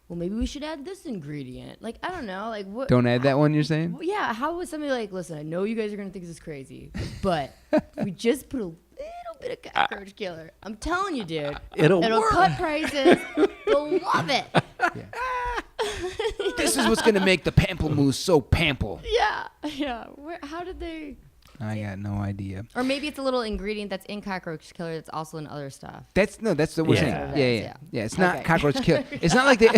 Well, maybe we should add this ingredient. Like, I don't know. Like, what? Don't add that one, you're saying? Well, yeah, how would somebody like, listen, I know you guys are going to think this is crazy, but if we just put a little bit of cockroach killer, I'm telling you, dude, It'll work. cut prices. They'll love it. This is what's going to make the pamplemousse so pample. Yeah. How did they? I got no idea. Or maybe it's a little ingredient that's in cockroach killer that's also in other stuff. That's what we're Yeah. saying. Yeah. It's not Okay. cockroach kill. It's not like they.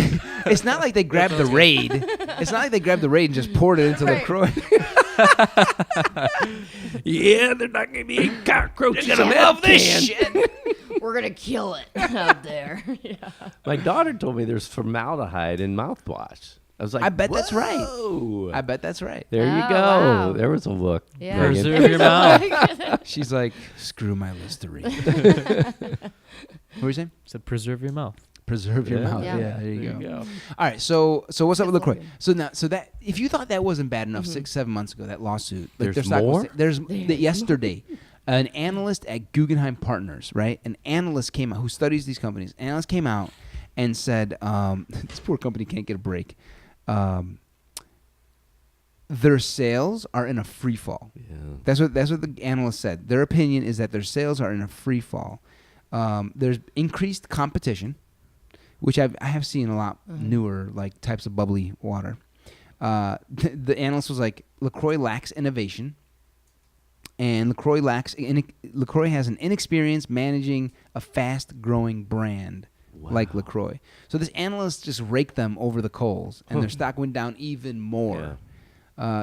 It's not like they grabbed the Raid. It's not like they grabbed the Raid and just poured it into Right. LaCroix. Yeah, they're not going to be eating cockroaches. They're gonna love this shit. We're gonna kill it out there. Yeah. My daughter told me there's formaldehyde in mouthwash. I was like, I bet that's right. Whoa. I bet that's right. There you Oh, go. wow. There was a look. Yeah. Megan. Preserve your mouth. She's like, screw my Listerine. What were you saying? So preserve your mouth. Preserve your Yeah. mouth. Yeah. Yeah, there you go. go. All right, so what's up with That's LaCroix? lovely. So that if you thought that wasn't bad enough 6-7 months ago, that lawsuit, like There's their stock was- more? there's yesterday, an analyst at Guggenheim Partners, right? An analyst came out who studies these companies. An analyst came out and said, this poor company can't get a break. Their sales are in a free fall. Yeah. That's what the analyst said. Their opinion is that their sales are in a free fall. There's increased competition, which I have seen a lot newer like types of bubbly water. The analyst was like, LaCroix lacks innovation, and LaCroix has an inexperience managing a fast-growing brand like LaCroix. So this analyst just raked them over the coals, and their stock went down even more.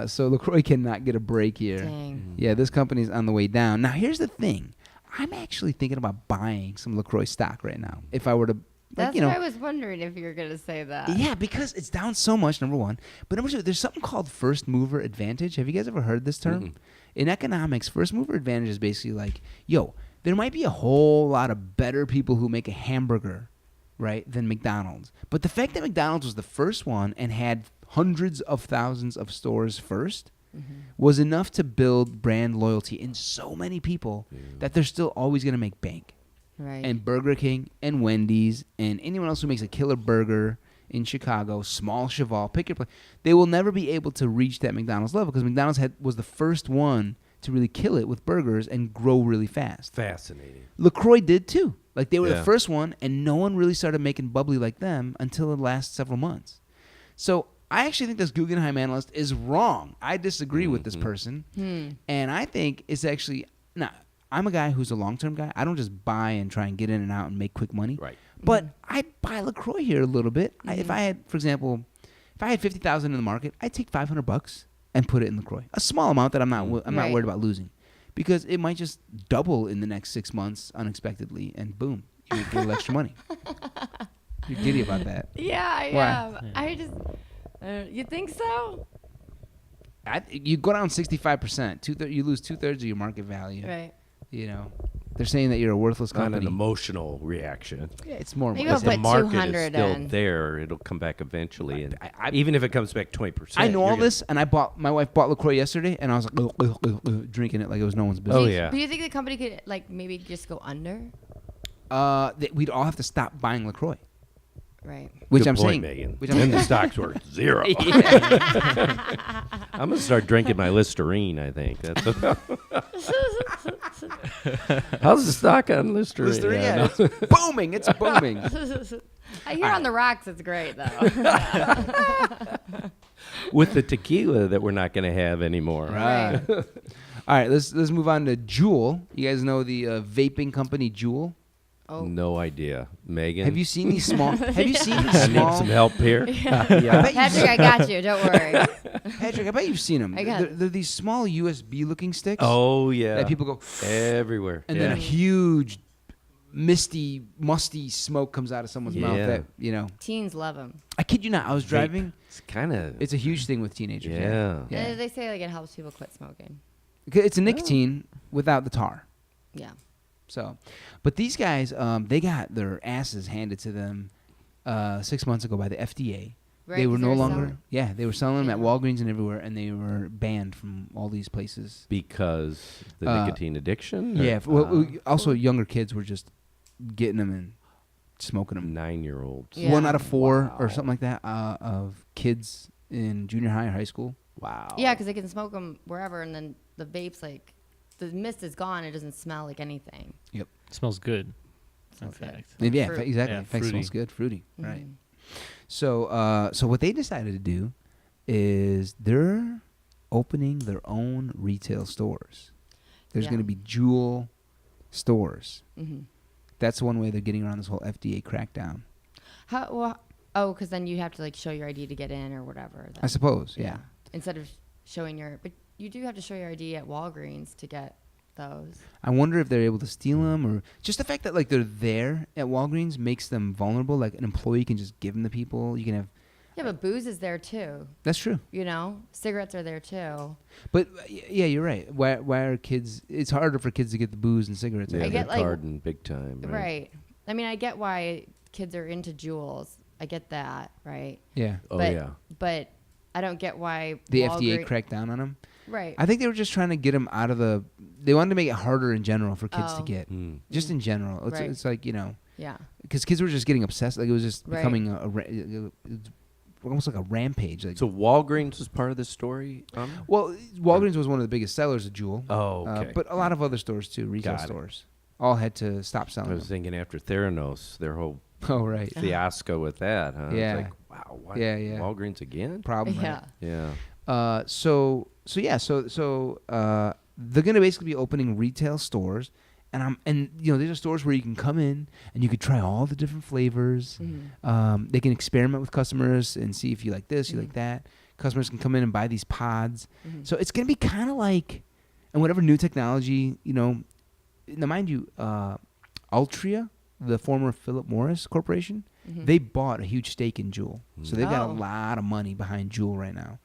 So LaCroix cannot get a break here. Dang. Yeah, this company's on the way down. Now, here's the thing. I'm actually thinking about buying some LaCroix stock right now. If I were to, That's what I was wondering if you were gonna say that. yeah, because it's down so much, number one. But number two, there's something called first mover advantage. Have you guys ever heard this term? Mm-mm. In economics, first mover advantage is basically like, yo, there might be a whole lot of better people who make a hamburger, right, than McDonald's. But the fact that McDonald's was the first one and had hundreds of thousands of stores first was enough to build brand loyalty in so many people that they're still always going to make bank. Right. And Burger King and Wendy's and anyone else who makes a killer burger in Chicago, small cheval, pick your place, they will never be able to reach that McDonald's level because McDonald's was the first one to really kill it with burgers and grow really fast. Fascinating. LaCroix did too. Like they were the Yeah. first one, and no one really started making bubbly like them until the last several months. So I actually think this Guggenheim analyst is wrong. I disagree with this person, and I think it's actually I'm a guy who's a long-term guy. I don't just buy and try and get in and out and make quick money. Right. But I'd buy LaCroix here a little bit. If I had, for example, if I had $50,000 in the market, I'd take $500 and put it in LaCroix. A small amount that I'm not Right. worried about losing, because it might just double in the next 6 months unexpectedly, and boom, you make a little extra money. You're giddy about that. Yeah, I Why? am. I just. You think so? You go down 65%. You lose 2/3 of your market value. Right. You know, they're saying that you're a worthless Not company. an emotional reaction. Yeah, it's more. Maybe it's I'll The put market is 200 still in. there. It'll come back eventually, and I- even if it comes back 20%. I know you're all gonna- this, and my wife bought LaCroix yesterday, and I was like, drinking it like it was no one's business. Oh, yeah. Do you think the company could like maybe just go under? We'd all have to stop buying LaCroix, Right. which Good I'm point, saying. Megan. Which I'm Then the stock's worth zero. I'm gonna start drinking my Listerine. I think that's. How's the stock on Listerine? Listerine, Yeah, yeah, no. it's booming. It's booming. I hear on the rocks it's great though. With the tequila that we're not gonna have anymore. Right. All right, let's move on to Juul. You guys know the vaping company Juul? Oh. No idea, Megan. Have you seen these small? Have you seen these I need small? some help here. I bet you've Patrick, I got you. Don't worry. Patrick, I bet you've seen them. I got it. They're these small USB-looking sticks. Oh yeah. That people go, everywhere. and yeah. then a huge, misty, musty smoke comes out of someone's mouth. Yeah. That Teens love them. I kid you not. I was driving. It's kind of. It's a huge thing with teenagers. Yeah. Yeah. They say like it helps people quit smoking. It's a nicotine without the tar. Yeah. So, but these guys, they got their asses handed to them 6 months ago by the FDA. Right, They were 'cause no they're longer, selling- they were selling them at Yeah. Walgreens and everywhere, and they were banned from all these places. Because the nicotine addiction? Yeah. Also, younger kids were just getting them and smoking them. 9-year-olds. Yeah. 1 out of 4 or Wow. something like that of kids in junior high or high school. Wow. Yeah, because they can smoke them wherever, and then the vapes, like, the mist is gone. It doesn't smell like anything. Yep. It smells good. In Smells good. fact. And yeah, Fruit. exactly. Yeah, In fact, it smells fruity. good, fruity. Mhm. Right. So, so what they decided to do is they're opening their own retail stores. There's Yeah. going to be Juul stores. Mm-hmm. That's one way they're getting around this whole FDA crackdown. Because then you have to, like, show your ID to get in or whatever. I suppose. Yeah. Instead of showing but you do have to show your ID at Walgreens to get those. I wonder if they're able to steal them, or just the fact that like they're there at Walgreens makes them vulnerable. Like an employee can just give them to people. You can have. Yeah, but booze is there too. That's true. You know, cigarettes are there too. But yeah, you're right. Why are kids? It's harder for kids to get the booze and cigarettes. Yeah, I they're get, like- carding big time. Right. I mean, I get why kids are into Juuls. I get that, right? Yeah. Oh, but, yeah. But I don't get why The FDA Walgreens- cracked down on them. Right. I think they were just trying to get them out of the. They wanted to make it harder in general for kids to Oh. get. Mm. Just in general, it's, Right. it's like Yeah. because kids were just getting obsessed. Like it was just Right. becoming almost like a rampage. Like So Walgreens was part of the story? well, Walgreens was one of the biggest sellers of Juul. Oh, okay. But a lot of other stores too, retail Got it. stores, all had to stop I selling was them. thinking after Theranos, their whole Oh right, fiasco with that, huh? Yeah. It's like, wow, why Yeah, yeah. Walgreens again? problem. Yeah. Yeah. Right? So they're gonna basically be opening retail stores, and these are stores where you can come in and you could try all the different flavors. Mm-hmm. They can experiment with customers and see if you like this, you like that. Customers can come in and buy these pods. Mhm. So it's gonna be kind of like, and whatever new technology, now mind you, Altria, the former Philip Morris Corporation, Mhm. they bought a huge stake in Juul. So they've got a Oh. lot of money behind Juul right now.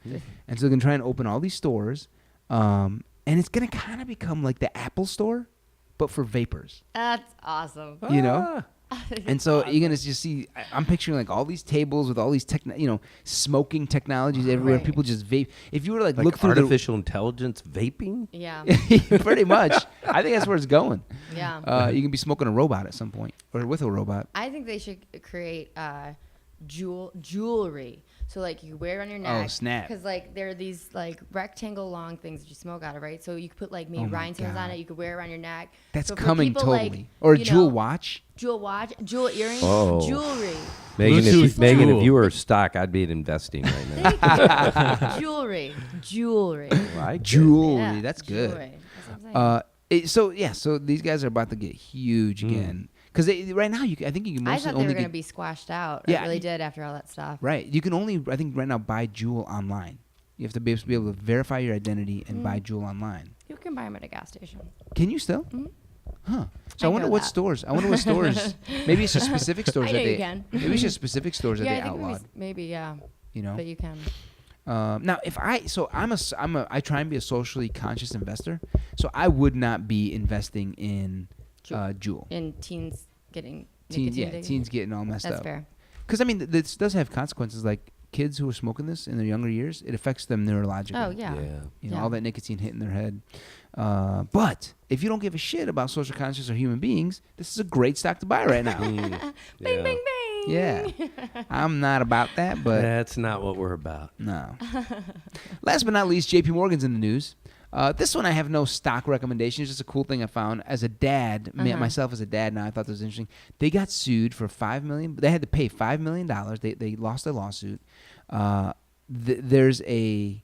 And so they're going to try and open all these stores. And it's going to kind of become like the Apple store, but for vapors, That's awesome. you know? And so you're going to just see, I'm picturing like all these tables with all these, smoking technologies everywhere. Right. People just vape. If you were to Like look through artificial intelligence vaping? Yeah. pretty much. I think that's where it's going. Yeah. You can be smoking a robot at some point or with a robot. I think they should create jewelry. So like you wear it on your neck. Oh, snap. Because like there are these like rectangle long things that you smoke out of, right? So you could put like maybe Oh my rhinestones on God. it. You could wear it around your neck. That's So for coming people, totally. like, Or a you Juul know, watch. Jewel watch, jewel earrings, Oh. jewelry. Megan, Bluetooth Megan, Juul. if you were stock, I'd be investing right now. Thank you. Jewelry. Like it. Jewelry. Yeah, That's good. jewelry. That's what I'm saying. So these guys are about to get huge again. Because right now, I think you can I mostly thought they only were going to get, be squashed out. Yeah, I really did after all that stuff. right. You can only, I think, right now buy Juul online. You have to be able to verify your identity and buy Juul online. You can buy them at a gas station. Can you still? Mhm. Huh. So I I wonder know what that. stores. I wonder what stores. Maybe it's just specific stores I that know they. you can. Maybe it's just specific stores that Yeah, they I think outlawed. maybe yeah, You know. but you can. Now, if I I try and be a socially conscious investor, so I would not be investing in Juul. In teens getting Teens, nicotine yeah, addiction. teens getting all messed That's up. fair. Because I mean, this does have consequences. Like kids who are smoking this in their younger years, it affects them neurologically. Oh yeah. You know, Yeah. all that nicotine hitting their head. But if you don't give a shit about social conscious or human beings, this is a great stock to buy right now. Bing Yeah. bing bing. Yeah. I'm not about that, but That's not what we're about. no. Last but not least, JP Morgan's in the news. This one I have no stock recommendation. It's just a cool thing I found. As a dad, myself as a dad now, I thought this was interesting. They got sued for $5 million. They had to pay $5 million. They lost their lawsuit. There's a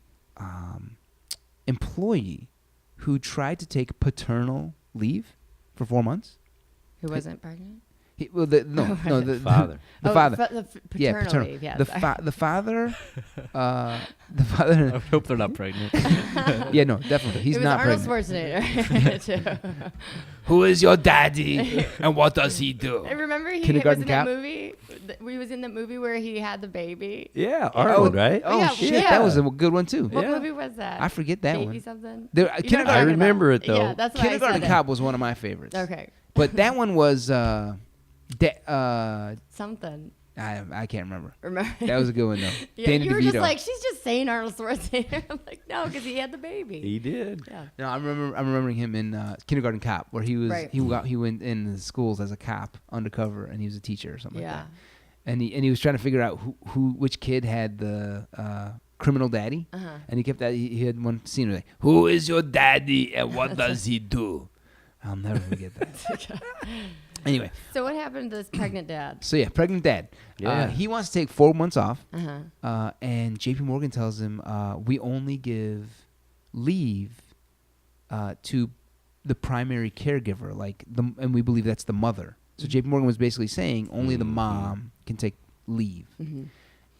employee who tried to take paternal leave for 4 months. Who wasn't pregnant? The Father. The father. The paternal leave. Yeah, the father. The father. I hope they're not pregnant. Yeah, no, definitely. He's it was not Arnold pregnant. Schwarzenegger. Who is your daddy and what does he do? I remember he was Kindergarten in Cop? that movie. He was in that movie where he had the baby. Yeah, Arnold, right? Oh Yeah, shit, yeah. that was a good one too. What Yeah. movie was that? I forget that Baby one. something. There, You know what I'm Kindergarten, I talking remember about. it, though. Yeah, that's why Kindergarten I said Cop was one of my favorites. it. Okay. But that one was Something. I can't remember. Remember? That was a good one though. Yeah, Danny you were DeVito. just like, she's just saying Arnold Schwarzenegger. I'm like, no, because he had the baby. He did. Yeah. No, I'm remembering him in Kindergarten Cop, where he was Right. he went in the schools as a cop undercover, and he was a teacher or something like Yeah. that. And he was trying to figure out which kid had the criminal daddy, Uh-huh. and he had one scene where like, who is your daddy and what does he do? I'll never forget that. Anyway, So what happened to this pregnant dad? so yeah, pregnant dad. Yeah. He wants to take 4 months off. Uh-huh. And J.P. Morgan tells him, we only give leave to the primary caregiver, and we believe that's the mother. So J.P. Morgan was basically saying only the mom can take leave. Mm-hmm.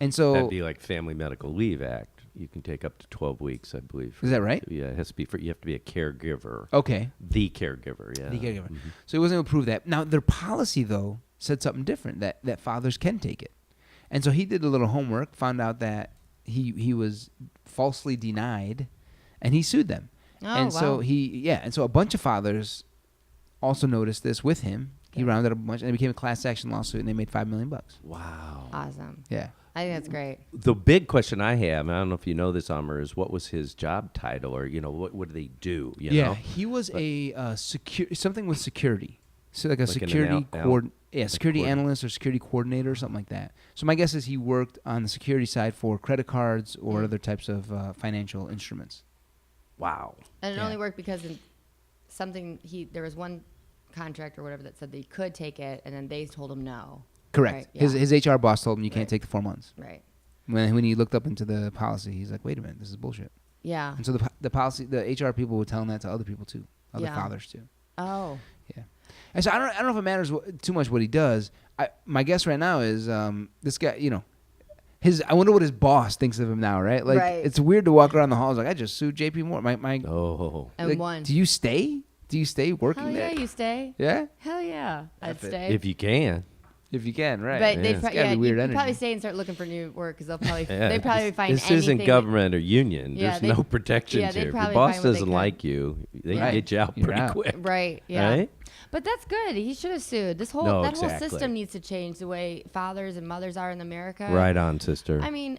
And so, That'd be like Family Medical Leave Act. You can take up to 12 weeks, I believe. Is that right? Yeah, it has to be you have to be a caregiver. okay, The caregiver, yeah. the caregiver. Mhm. So he wasn't able to prove that. Now their policy though said something different, that fathers can take it. And so he did a little homework, found out that he was falsely denied, and he sued them. Oh, and so wow. and so a bunch of fathers also noticed this with him. He Okay. rounded up a bunch, and it became a class action lawsuit, and they made $5 million. Wow. Awesome. Yeah. I think that's great. The big question I have, and I don't know if you know this, Amr, is what was his job title, or what do they do? You know? He was something with security, so like a Like an security security coordinator. analyst or security coordinator or something like that. So my guess is he worked on the security side for credit cards or other types of financial instruments. Wow. And it Yeah. only worked because there was one contract or whatever that said that he could take it, and then they told him no. Correct. Right, yeah. His HR boss told him you can't Right. take the 4 months. Right. When he looked up into the policy, he's like, wait a minute, this is bullshit. Yeah. And so the HR people were telling that to other people too, other Yeah. fathers too. Oh. Yeah. And so I don't know if it matters too much what he does. My guess right now is this guy, I wonder what his boss thinks of him now, right? Like Right. it's weird to walk around the halls like I just sued JP Morgan. Oh. And like, one. Do you stay? Do you stay working Hell there? yeah, you stay. Yeah? Hell yeah, I'd That's it. stay. If you can. If you can, right? But Yeah. they'd It's gotta be weird you'd probably energy. stay and start looking for new work because they'll probably Yeah. they'd probably find This anything. isn't government or union. Yeah, There's they'd- no protections yeah, they'd here. If your probably boss find what they doesn't could. like you, they Right. can get you out You're pretty out. quick. Right. Yeah. Right? But that's good. He should have sued. That whole exactly. system needs to change the way fathers and mothers are in America. Right on, sister. I mean,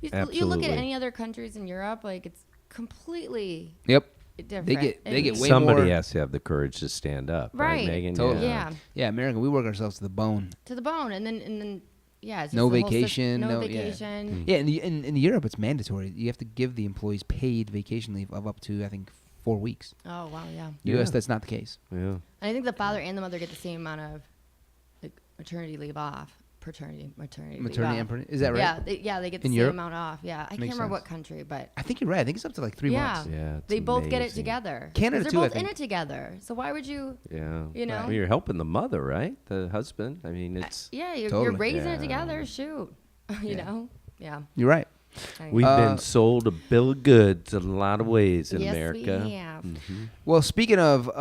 you look Absolutely. at any other countries in Europe, like it's completely Yep. different. They get And- way Somebody more. has to have the courage to stand up. Right, Right. Megan? Totally. Yeah. Yeah, America, we work ourselves to the bone. to the bone, and then yeah, it's just No the whole vacation, no yeah. vacation. Yeah, in Europe it's mandatory. You have to give the employees paid vacation leave of up to I think 4 weeks. Oh wow, yeah. U.S. Yeah. that's not the case. Yeah. And I think the father and the mother get the same amount of like maternity leave off. Maternity Maternity leave and off. paternity. Is that right? Yeah, they get the In same Europe? amount off. Yeah, I can't Makes remember sense. what country, but I think you're right. I think it's up to like 3 Yeah. months. Yeah. it's they both get it amazing. together. 'Cause Canada they're too, I both in think. it together. So why would you? Yeah. You know? Well, you're helping the mother, right? The husband. I mean, it's. Yeah, you're Totally. raising Yeah. it together. Shoot, you Yeah. know. Yeah. You're right. I- We've Uh, been sold a bill of goods in a lot of ways in yes, America. we have. Mhm. Well, speaking of,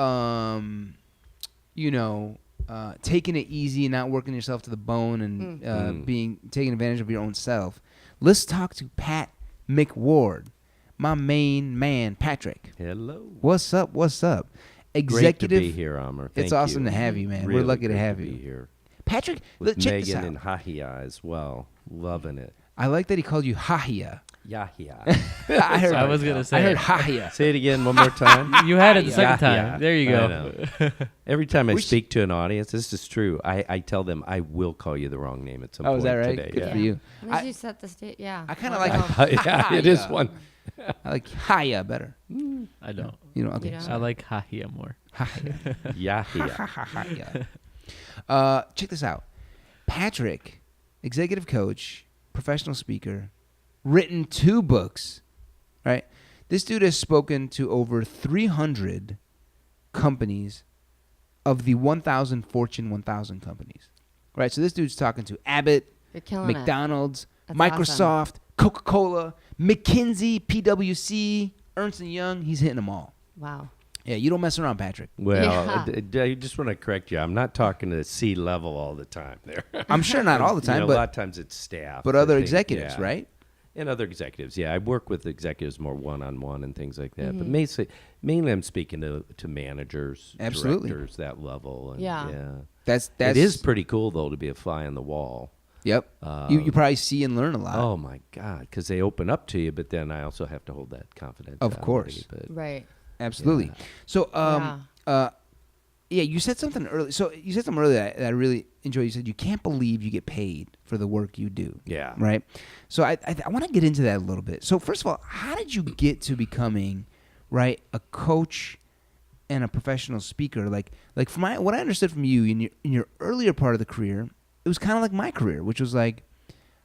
taking it easy and not working yourself to the bone and taking advantage of your own self, let's talk to Pat McWard, my main man, Patrick. Hello. What's up? What's up? Great to Executive. be here, Amr. It's Thank awesome you. to have you, man. Really We're lucky to great have be you. here. Patrick, With check this Megan out. and Hahia as well. Loving it. I like that he called you Hahia. Yahia. I heard. I was gonna say I heard it. Hahia. Say it again one more time. You had it the second Yeah. time. There you I go. know. Every time I We speak to an audience, this is true. I tell them I will call you the wrong name at some Oh, point is that right? today. Good Yeah. for you. Unless I- you set the state. Yeah. I kinda Well, like- no. Yeah, it is one. I like Haya better. I don't. You know, okay. You know? I like Hahia more. Haya. Yahia. Check this out. Patrick, executive coach, professional speaker, written 2 books, right? This dude has spoken to over 300 companies of the 1,000 Fortune 1,000 companies. Right. So this dude's talking to Abbott, You're killing McDonald's, That's Microsoft, Coca-Cola, McKinsey, PwC, Ernst & Young. He's hitting them all. it. Wow. Yeah, you don't mess around, Patrick. Well, I just want to correct you. I'm not talking to C level all the time there. I'm sure not all the time, a but lot of times it's staff. but I other think, executives, yeah. right? And other executives, yeah. I work with executives more one-on-one and things like that. But mainly I'm speaking to managers, Absolutely. directors, that level. And Yeah. That's it is pretty cool, though, to be a fly on the wall. Yep. You probably see and learn a lot. Oh, my God, because they open up to you, but then I also have to hold that confidentiality. Of course. But Right. Absolutely. Yeah. So, you said something earlier. So you said something earlier that I really enjoyed. You said you can't believe you get paid for the work you do. Yeah. Right. So I want to get into that a little bit. So first of all, how did you get to becoming, right, a coach and a professional speaker? Like from what I understood from you in your earlier part of the career, it was kind of like my career, which was like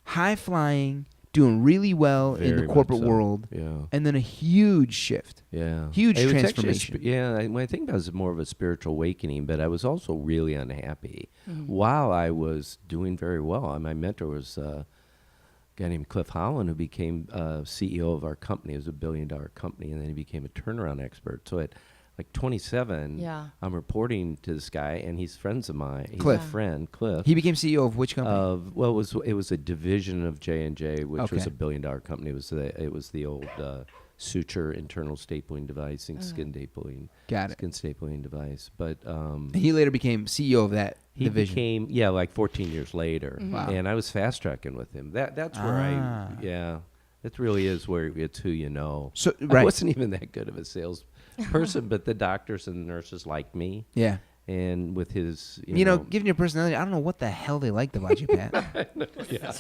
high flying, doing really well in Very the corporate much so. world, Yeah. and then a huge shift. Yeah. Huge It was actually transformation. when I think that was more of a spiritual awakening, but I was also really unhappy. Mm-hmm. While I was doing very well, my mentor was a guy named Cliff Holland, who became CEO of our company. It was $1 billion company, and then he became a turnaround expert. So at like 27, Yeah. I'm reporting to this guy, and he's friends of mine. He's Cliff. a friend, Cliff. He became CEO of which company? It was a division of J&J, which was Okay. $1 billion company. It was the old suture internal stapling device and skin stapling. Got it. Skin stapling device. But He later became CEO of that he division. became like 14 years later, Wow. and I was fast tracking with him. That's where it really is where it's who you know. So I right. wasn't even that good of a sales person, but the doctors and the nurses liked me. Yeah. And with his, Given your personality, I don't know what the hell they liked about you, Pat. yeah.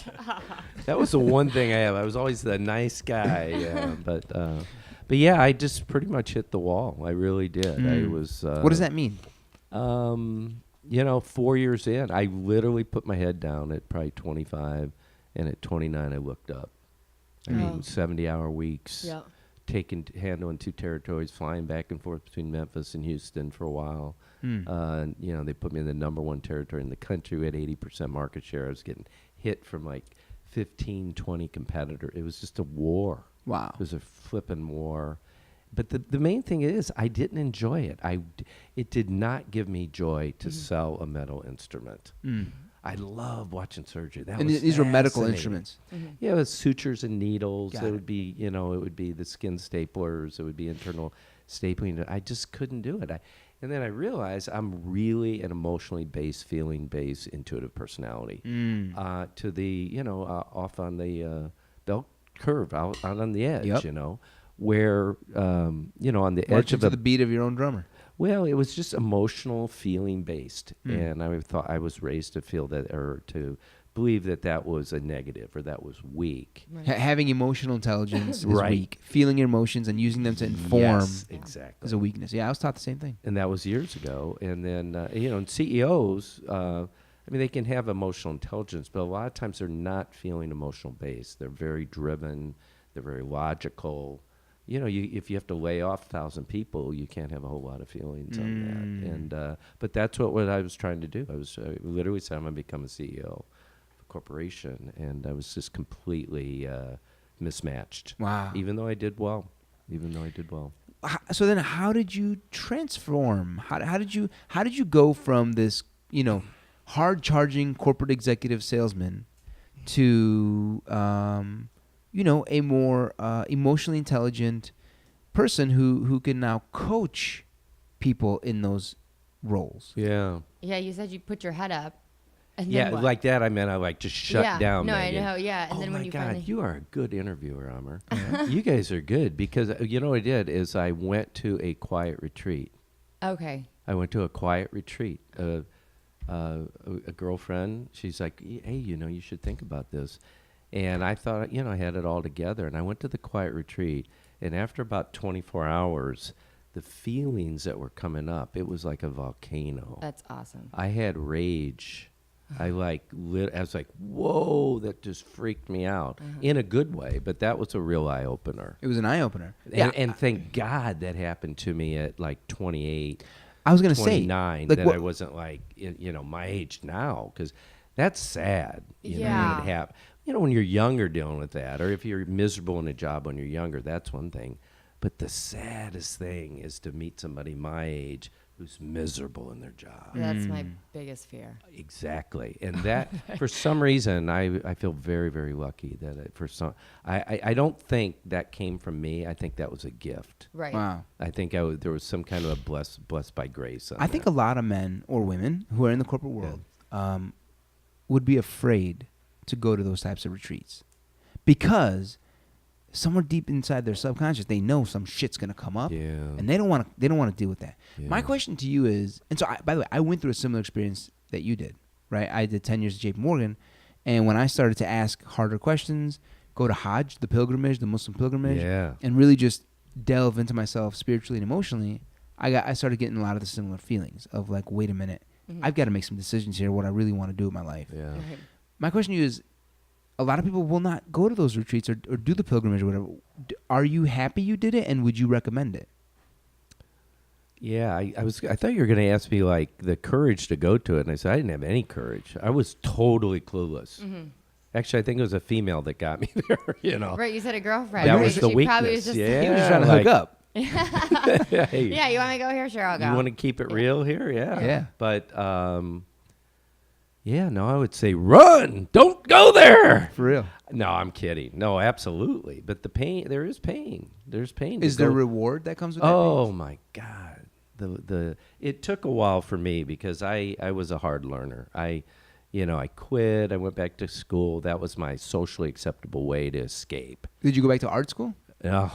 That was the one thing I have. I was always the nice guy, but yeah, I just pretty much hit the wall. I really did. I was. What does that mean? 4 years in, I literally put my head down at probably 25, and at 29, I looked up. I mean, 70-hour weeks. Yep. Handling 2 territories, flying back and forth between Memphis and Houston for a while. They put me in the number 1 territory in the country. We had 80% market share. I was getting hit from like 15, 20 competitors. It was just a war. Wow. It was a flipping war. But the main thing is I didn't enjoy it. It did not give me joy to sell a metal instrument. I love watching surgery. And these were medical fascinating. instruments. Yeah, it was sutures and needles. Got It it. would be, it would be the skin staplers. It would be internal stapling. I just couldn't do it. And then I realized I'm really an emotionally based, feeling based, intuitive personality. To the, off on the bell curve, out on the edge, Yep. where, on the edge Marching of to the beat of your own drummer. Well, it was just emotional, feeling based, and I thought I was raised to feel that, or to believe that was a negative or that was weak. Right. Having emotional intelligence is Right. weak. Feeling your emotions and using them to inform Yes, Yeah. exactly. is a weakness. Yeah, I was taught the same thing. And that was years ago. And then, and CEOs, they can have emotional intelligence, but a lot of times they're not feeling emotional based. They're very driven. They're very logical. If you have to lay off 1,000 people, you can't have a whole lot of feelings on that. And but that's what I was trying to do. I literally said I'm going to become a CEO of a corporation, and I was just completely mismatched. Wow. Even though I did well. So then, how did you transform? How did you go from this, hard charging corporate executive salesman to a more emotionally intelligent person who can now coach people in those roles? Yeah. Yeah, you said you put your head up. And Yeah, then what? like that. I meant I just shut down. No, Megan. I know. Yeah, and Oh then my when you God, finally. you are a good interviewer, Amr. You guys are good because what I did is I went to a quiet retreat. Okay. I went to a quiet retreat. A girlfriend, she's like, hey, you should think about this. And I thought, I had it all together. And I went to the quiet retreat. And after about 24 hours, the feelings that were coming up, it was like a volcano. That's awesome. I had rage. I was like, whoa, that just freaked me out in a good way. But that was a real eye opener. It was an eye opener. And thank God that happened to me at like 28. I was gonna say, 29 like, that what- I wasn't like, my age now, because that's sad. Yeah. When it happened. When you're younger dealing with that, or if you're miserable in a job when you're younger, that's one thing. But the saddest thing is to meet somebody my age who's miserable in their job. That's my biggest fear. Exactly. And that, for some reason, I feel very, very lucky that I don't think that came from me. I think that was a gift. Right. Wow. I think there was some kind of a blessed by grace. I think a lot of men or women who are in the corporate world would be afraid to go to those types of retreats because somewhere deep inside their subconscious, they know some shit's gonna come up, and they don't want to deal with that. Yeah. My question to you is, and so by the way, I went through a similar experience that you did, right? I did 10 years at J.P. Morgan, and when I started to ask harder questions, go to Hajj, the pilgrimage, the Muslim pilgrimage, and really just delve into myself spiritually and emotionally, I started getting a lot of the similar feelings of like, wait a minute, I've got to make some decisions here, what I really want to do with my life. Yeah. Right. My question to you is, a lot of people will not go to those retreats or do the pilgrimage or whatever. Are you happy you did it, and would you recommend it? Yeah, I thought you were going to ask me like the courage to go to it, and I said I didn't have any courage. I was totally clueless. Actually, I think it was a female that got me there. Right, you said a girlfriend. That right? was the She probably was weakness. just Yeah, He was trying to hook up. Hey, yeah, you want me to go here? Sure, I'll go. you want to keep it real here? Yeah. Yeah. But I would say run. Don't go there. For real. No, I'm kidding. No, absolutely. But the pain, there is pain. There's pain. Is there a reward that comes with that? Oh my God. It took a while for me because I was a hard learner. I quit. I went back to school. That was my socially acceptable way to escape. Did you go back to art school? No,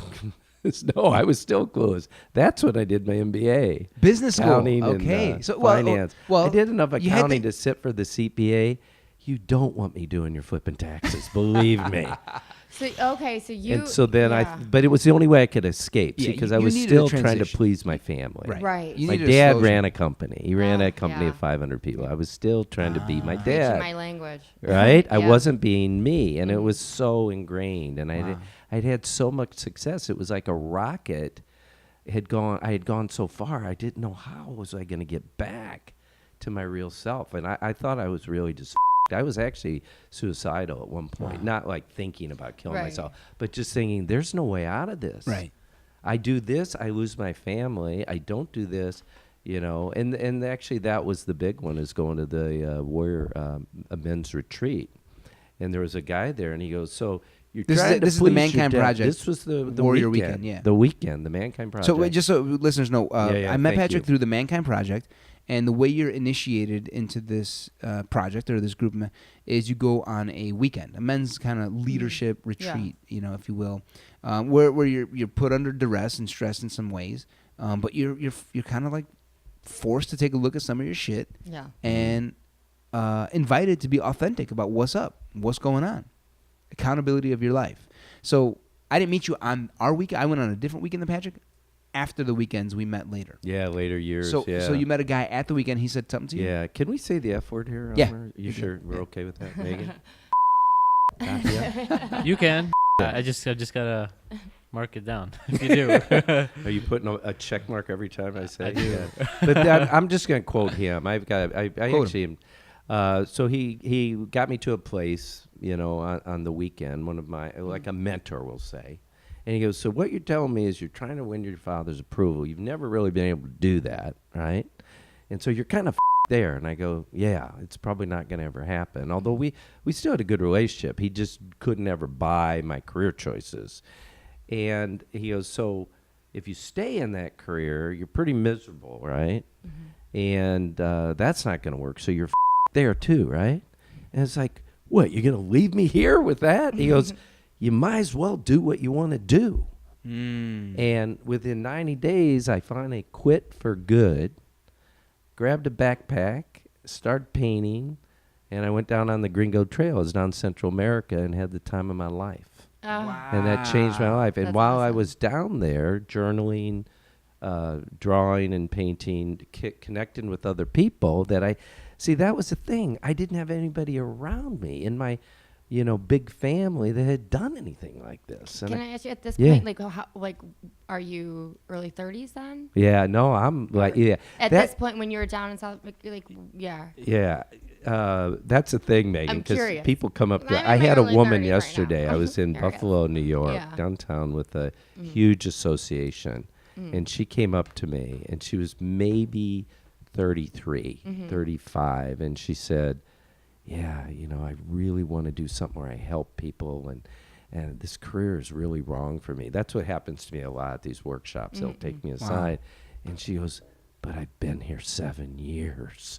I was still clueless. That's when I did my MBA. Business school. Accounting Okay. and So finance. well, I did enough you had accounting to sit for the CPA. You don't want me doing your flipping taxes, believe me. So you. And so then yeah. but it was the only way I could escape Yeah, because you I was needed a still trying to transition. please my family. Right. You My needed a dad slow ran a company. He ran a Oh, company yeah. of 500 people. I was still trying to be my Preaching dad. my language. Right? I Yeah. wasn't being me, and it Mhm. was so ingrained. And Wow. I'd had so much success. It was like a rocket. I had gone so far. I didn't know how was I going to get back to my real self. And I thought I was really just. I was actually suicidal at one point, Wow. not like thinking about killing Right. myself, but just thinking, "There's no way out of this." Right. I do this, I lose my family. I don't do this, And actually, that was the big one: is going to the warrior a men's retreat. And there was a guy there, and he goes, "So you're This is trying the- to this is the please your Mankind dad." Project This was the Warrior weekend, Weekend, yeah. the weekend, the Mankind Project. So just so listeners know, Yeah, I met thank Patrick you. through the Mankind Project, and the way you're initiated into this project or this group is you go on a weekend, a men's kind of leadership retreat, if you will, where you're put under duress and stress in some ways, but you're kind of like forced to take a look at some of your shit Yeah. and invited to be authentic about what's up, what's going on, accountability of your life. So I didn't meet you on our weekend. I went on a different weekend than Patrick. After the weekends, we met later. Yeah, later years. So yeah. so you met a guy at the weekend. He said something to you. Yeah. Can we say the F word here? Yeah. Elmer? You You sure can. we're Yeah. okay with that, Megan? You can. I just gotta mark it down. If you do. Are you putting a check mark every time I say? I do. Yeah. But I'm just going to quote him. I Quote actually. So he got me to a place, on the weekend. One of my like a mentor, we'll say, and he goes, "So what you're telling me is you're trying to win your father's approval. You've never really been able to do that, right? And so you're kind of there." And I go, "Yeah, it's probably not going to ever happen. Although we still had a good relationship. He just couldn't ever buy my career choices." And he goes, "So if you stay in that career, you're pretty miserable, right? Mm-hmm. And that's not going to work. So you're there too, right?" And it's like, "What, you're going to leave me here with that?" He goes, "You might as well do what you want to do." Mm. And within 90 days, I finally quit for good, grabbed a backpack, started painting, and I went down on the Gringo Trail. I was down Central America and had the time of my life. And that changed my life. And That's while I awesome. was down there journaling, drawing and painting, connecting with other people, that was the thing. I didn't have anybody around me in my, big family that had done anything like this. And Can I ask you at this Yeah. point, are you early 30s then? Yeah, no, I'm like, yeah. At this point, when you were down in South, yeah. Yeah. That's the thing, Megan, because curious. people come up to I'm I in my had a early woman 30s right yesterday. now. I was in There it is. Buffalo, New York, Yeah. downtown with a huge association. And she came up to me, and she was maybe 33, 35. And she said, yeah, I really want to do something where I help people. And this career is really wrong for me. That's what happens to me a lot at these workshops. They'll take me aside. And she goes, but I've been here 7 years.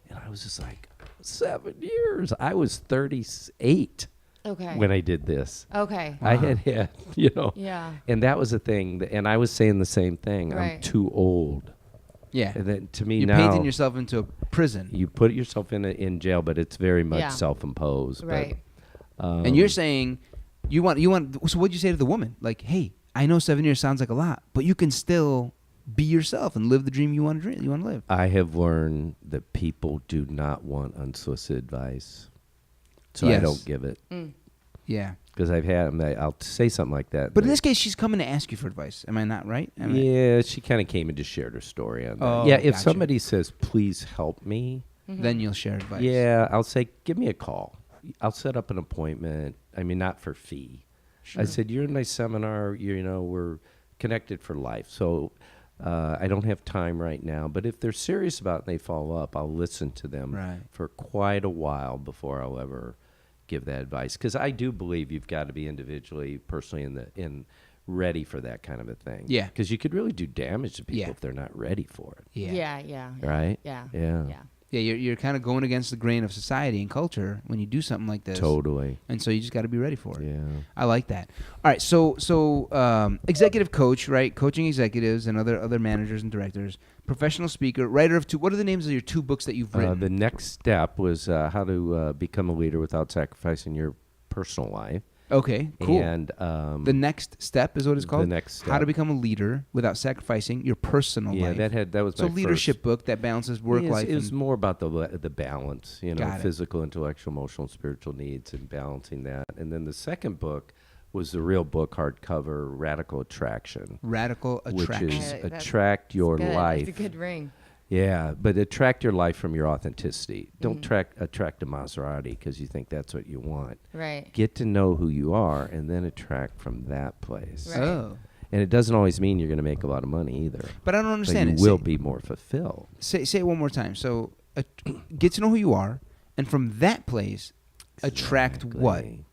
And I was just like, 7 years? I was 38 Okay. when I did this. Okay. I had, Yeah. and that was the thing. And I was saying the same thing. I'm Right. too old. Yeah. And then to me You're now, painting yourself into a prison. you put yourself in jail, but it's very much Yeah. self-imposed. Right. But, And you're saying you want. So what'd you say to the woman? Like, hey, I know 7 years sounds like a lot, but you can still be yourself and live the dream you want to dream. You want to live. I have learned that people do not want unsolicited advice, so I Yes. don't give it. Yeah. Because I'll say something like that. But in this case, she's coming to ask you for advice. Am I not right? Yeah, she kind of came and just shared her story on that. Oh, yeah, if gotcha. somebody says, please help me, Then you'll share advice. yeah, I'll say, give me a call. I'll set up an appointment. I mean, not for fee. I said, you're in my seminar. We're connected for life. So I don't have time right now. But if they're serious about it and they follow up, I'll listen to them Right. for quite a while before I'll ever give that advice. Because I do believe you've got to be individually, personally, ready for that kind of a thing. Yeah. Because you could really do damage to people Yeah. if they're not ready for it. Yeah. Yeah. Right? Yeah. Yeah. Yeah. Yeah, you're kind of going against the grain of society and culture when you do something like this. Totally. And so you just got to be ready for it. Yeah. I like that. All right, so executive coach, right? Coaching executives and other managers and directors, professional speaker, writer of two. What are the names of your two books that you've written? The next step was how to become a leader without sacrificing your personal life. Okay, cool. And the next step is what it's called. The next step. How to become a leader without sacrificing your personal life. that was So my leadership first. book that balances work Yes, life. It was and, more about the balance, Got it. physical, intellectual, emotional, and spiritual needs, and balancing that. And then the second book was the real book, hardcover, Radical Attraction, radical attraction. which is Right, that's attract your Good. life. That's a good ring. Yeah, but attract your life from your authenticity. Don't attract a Maserati because you think that's what you want. Right. Get to know who you are and then attract from that place. Right. Oh, And it doesn't always mean you're going to make a lot of money either. but I don't But understand you it. will Say- be more fulfilled. Say it one more time. So, get to know who you are, and from that place, attract what? Exactly.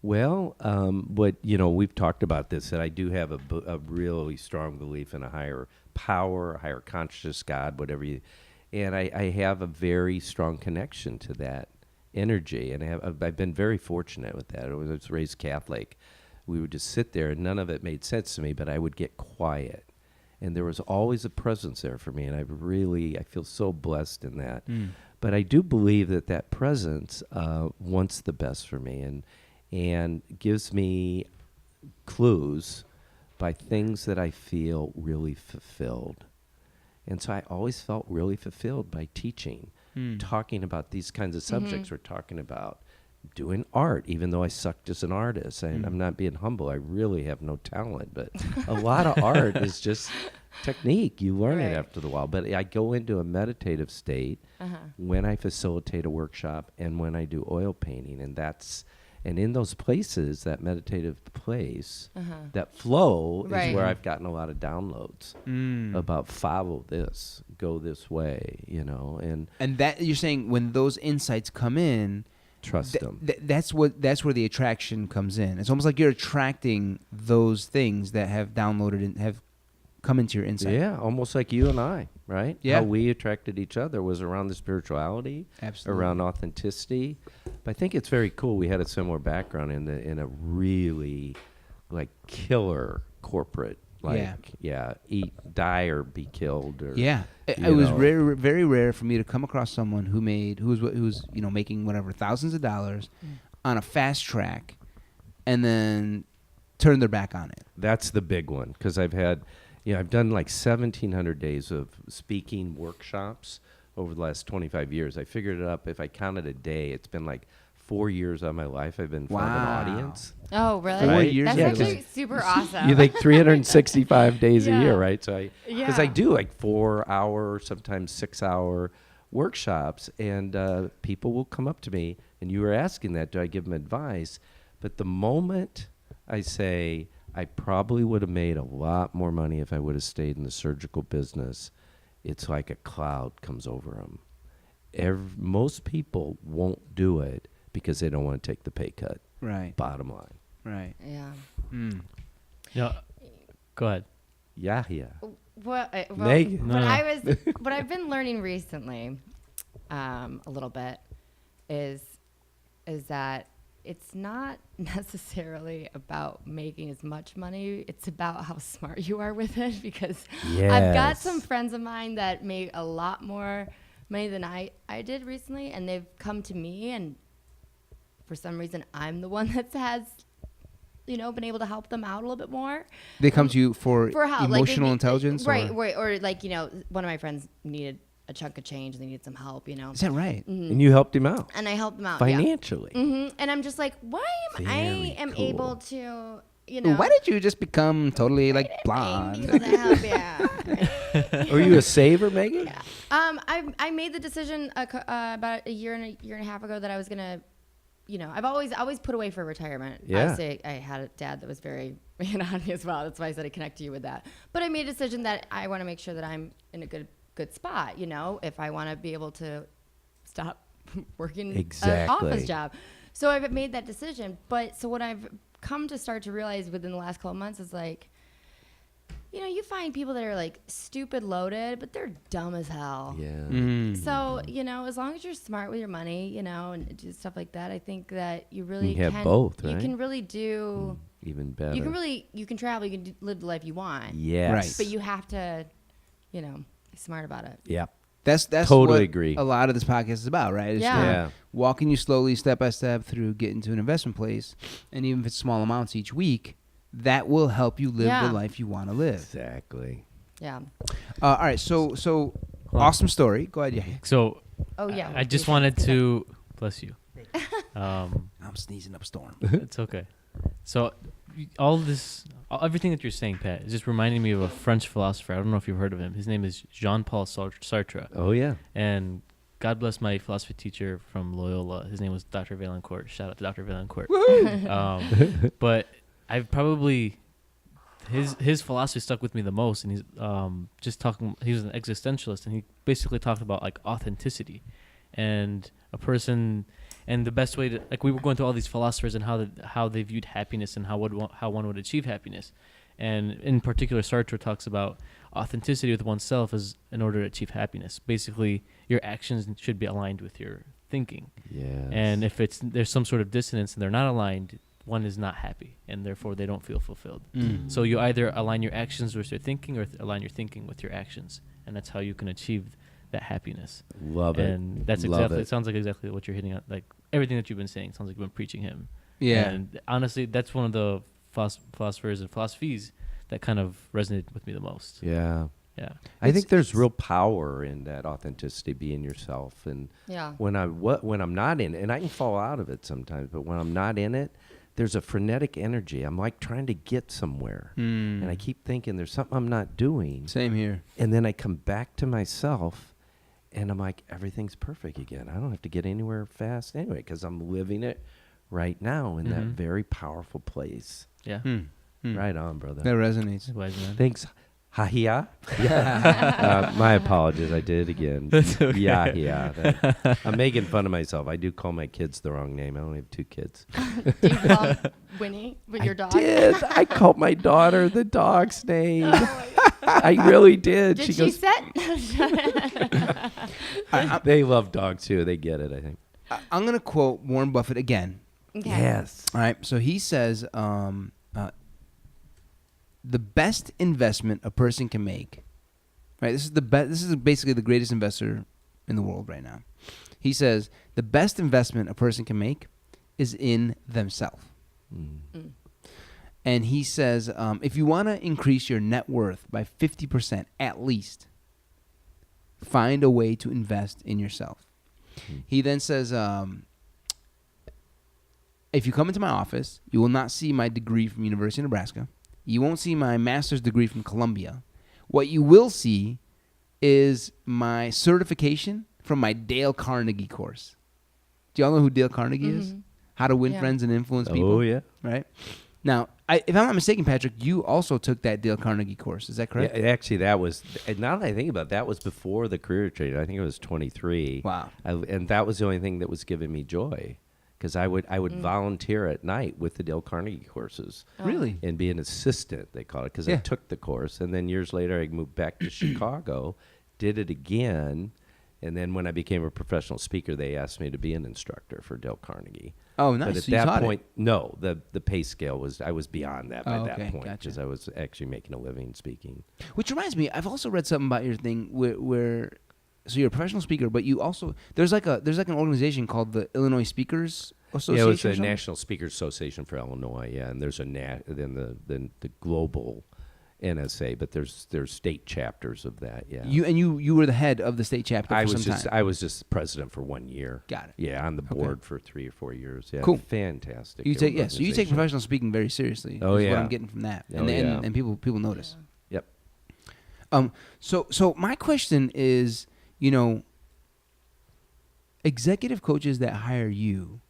Well, we've talked about this, that I do have a really strong belief in a higher power, a higher conscious God, whatever you, and I have a very strong connection to that energy, and I've been very fortunate with that. I was raised Catholic. We would just sit there, and none of it made sense to me, but I would get quiet, and there was always a presence there for me, and I feel so blessed in that. But I do believe that presence wants the best for me, and gives me clues by things that I feel really fulfilled. And so I always felt really fulfilled by teaching, talking about these kinds of subjects. We're talking about doing art, even though I sucked as an artist. And I'm not being humble. I really have no talent. But a lot of art is just technique. You learn it Right. after a while. But I go into a meditative state when I facilitate a workshop and when I do oil painting. And in those places, that meditative place, that flow Right. is where I've gotten a lot of downloads about follow this, go this way, and And that you're saying when those insights come in, trust them. that's where the attraction comes in. It's almost like you're attracting those things that have downloaded and have come into your insight. Yeah, almost like you and I, right? Yeah. How we attracted each other was around the spirituality, Absolutely. around authenticity. But I think it's very cool. We had a similar background in a really like killer corporate, eat, die or be killed. Or, Yeah, it you was know. rare, very rare for me to come across someone who was making whatever thousands of dollars on a fast track, and then turn their back on it. That's the big one because I've done like 1,700 days of speaking workshops over the last 25 years. I figured it up. If I counted a day, it's been like 4 years of my life I've been in front of an audience. Oh, really? 4 Right? years. That's Yeah, actually super awesome. You think 365 days a Yeah. year, right? So because I Yeah. do like 4-hour, sometimes 6-hour workshops, and people will come up to me, and you were asking that, do I give them advice? But the moment I say, I probably would have made a lot more money if I would have stayed in the surgical business, it's like a cloud comes over them. Most people won't do it because they don't want to take the pay cut. Right. Bottom line. Right. Yeah. Yeah. Go ahead. Yeah. Well, Meghan. what I've been learning recently, a little bit, is that it's not necessarily about making as much money. It's about how smart you are with it. Because I've got some friends of mine that make a lot more money than I did recently, and they've come to me, and for some reason I'm the one that has, been able to help them out a little bit more. They come to you for how, emotional intelligence, right? or? Or like, one of my friends needed a chunk of change, and they needed some help, Is that right? And you helped him out and I helped them out financially. Yeah. And I'm just like, why am I Very able cool. to, Why did you just become totally like I'm blonde? able to help, yeah. Are you a saver, Megan? Yeah. I made the decision about a year and a half ago that I was gonna, I've always put away for retirement. Yeah. Obviously, I had a dad that was very on me as well. That's why I said I connect to you with that. But I made a decision that I want to make sure that I'm in a good spot. If I want to be able to stop working an office job, so I've made that decision. But so what I've come to start to realize within the last couple of months is like, you find people that are like stupid loaded, but they're dumb as hell. Yeah. So, as long as you're smart with your money, and do stuff like that, I think that you really You have can. both, You right? can really do. Even better. You can travel, you can live the life you want. Yes. Right. But you have to, be smart about it. Yep. That's Totally what agree. a lot of this podcast is about, right? It's Yeah. Yeah. walking you slowly, step by step, through getting to an investment place, and even if it's small amounts each week, that will help you live Yeah. the life you want to live. Exactly. Yeah. All right, so awesome story. Go ahead, Yahya. So Oh, yeah. I just wanted to bless you. I'm sneezing up a storm. It's okay. So everything that you're saying, Pat, is just reminding me of a French philosopher. I don't know if you've heard of him. His name is Jean-Paul Sartre. Oh, yeah. And God bless my philosophy teacher from Loyola. His name was Dr. Valancourt. Shout out to Dr. Valancourt. But I've probably his philosophy stuck with me the most, and he's he was an existentialist, and he basically talked about like authenticity and a person, and the best way to, like, we were going through all these philosophers and how they viewed happiness and how one would achieve happiness. And in particular, Sartre talks about authenticity with oneself as in order to achieve happiness. Basically, your actions should be aligned with your thinking. Yes. And if there's some sort of dissonance and they're not aligned, one is not happy, and therefore they don't feel fulfilled. So you either align your actions with your thinking, or align your thinking with your actions, and that's how you can achieve that happiness. Love it. And that's Love exactly. it. It sounds like exactly what you're hitting on. Like everything that you've been saying sounds like you've been preaching him. Yeah. And honestly, that's one of the philosophers and philosophies that kind of resonated with me the most. Yeah. Yeah. I think there's real power in that authenticity, being yourself. And Yeah. when I'm not in it, and I can fall out of it sometimes, but when I'm not in it, there's a frenetic energy. I'm like trying to get somewhere. And I keep thinking there's something I'm not doing. Same here. And then I come back to myself, and I'm like, everything's perfect again. I don't have to get anywhere fast anyway, because I'm living it right now in that very powerful place. Yeah. Right on, brother. That resonates. Wise man. Thanks. Ha-ya? Yeah. My apologies. I did it again. That's okay. Yeah. I'm making fun of myself. I do call my kids the wrong name. I only have 2 kids. Do you call Winnie with your dog? I did. I called my daughter the dog's name. I really did. Did she goes, set? they love dogs too. They get it, I think. I'm going to quote Warren Buffett again. Okay. Yes. All right. So he says, the best investment a person can make, right? This is basically the greatest investor in the world right now. He says the best investment a person can make is in themselves. And he says, if you want to increase your net worth by 50% at least, find a way to invest in yourself. He then says, if you come into my office, you will not see my degree from University of Nebraska. You won't see my master's degree from Columbia. What you will see is my certification from my Dale Carnegie course. Do y'all know who Dale Carnegie is? How to win friends and influence people. Oh, yeah. Right? Now, if I'm not mistaken, Patrick, you also took that Dale Carnegie course. Is that correct? Yeah, actually, that was, now that I think about it, that was before the career retreat. I think it was 23. Wow. And that was the only thing that was giving me joy. Because I would volunteer at night with the Dale Carnegie courses. Really? And be an assistant, they call it, because I took the course. And then years later, I moved back to Chicago, did it again. And then when I became a professional speaker, they asked me to be an instructor for Dale Carnegie. Oh, nice. But at So you that taught point, it. No, the pay scale was, I was beyond that by okay, that point. gotcha. Because I was actually making a living speaking. Which reminds me, I've also read something about your thing where so you're a professional speaker, but you also there's like an organization called the Illinois Speakers Association. Yeah, it was or the something? National Speakers Association for Illinois. Yeah, and there's then the global NSA, but there's state chapters of that. Yeah, You were the head of the state chapter for some time. I was just president for 1 year. Got it. Yeah, on the board for 3 or 4 years. Yeah, Cool. Fantastic. So you take organization. professional speaking very seriously. Oh, is what yeah. I'm getting from that, Oh, yeah. and people notice. Yep. So my question is, executive coaches that hire you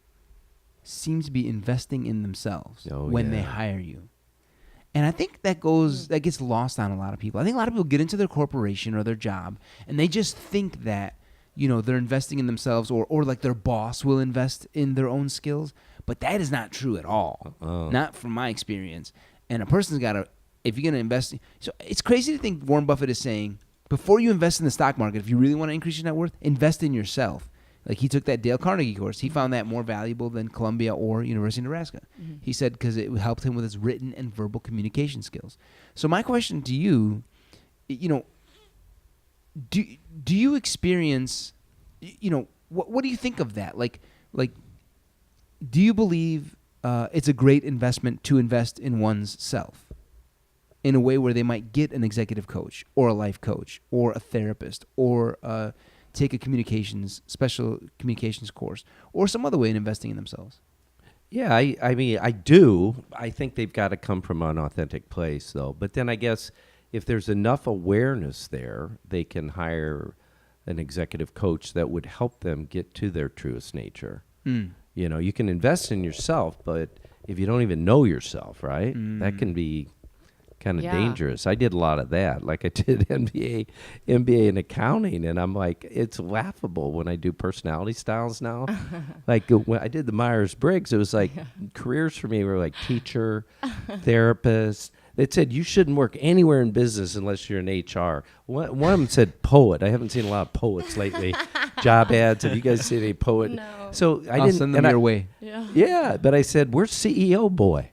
seem to be investing in themselves when they hire you. And I think that gets lost on a lot of people. I think a lot of people get into their corporation or their job and they just think that, they're investing in themselves or like their boss will invest in their own skills. But that is not true at all. Not from my experience. And a person's got to, if you're going to invest. So it's crazy to think Warren Buffett is saying, before you invest in the stock market, if you really want to increase your net worth, invest in yourself. Like he took that Dale Carnegie course. He found that more valuable than Columbia or University of Nebraska. He said because it helped him with his written and verbal communication skills. So my question to you, do you experience, what do you think of that? Like, do you believe it's a great investment to invest in one's self in a way where they might get an executive coach or a life coach or a therapist or take a special communications course or some other way in investing in themselves? Yeah, I mean, I do. I think they've got to come from an authentic place, though. But then I guess if there's enough awareness there, they can hire an executive coach that would help them get to their truest nature. You can invest in yourself, but if you don't even know yourself, right, that can be kind of dangerous. I did a lot of that. Like I did MBA in accounting, and I'm like, it's laughable when I do personality styles now. Like when I did the Myers-Briggs, it was like careers for me were like teacher, therapist. It said you shouldn't work anywhere in business unless you're in HR. One of them said poet. I haven't seen a lot of poets lately. Job ads. Have you guys seen any poet? No. So I'll send them your way. Yeah, but I said, where's CEO boy?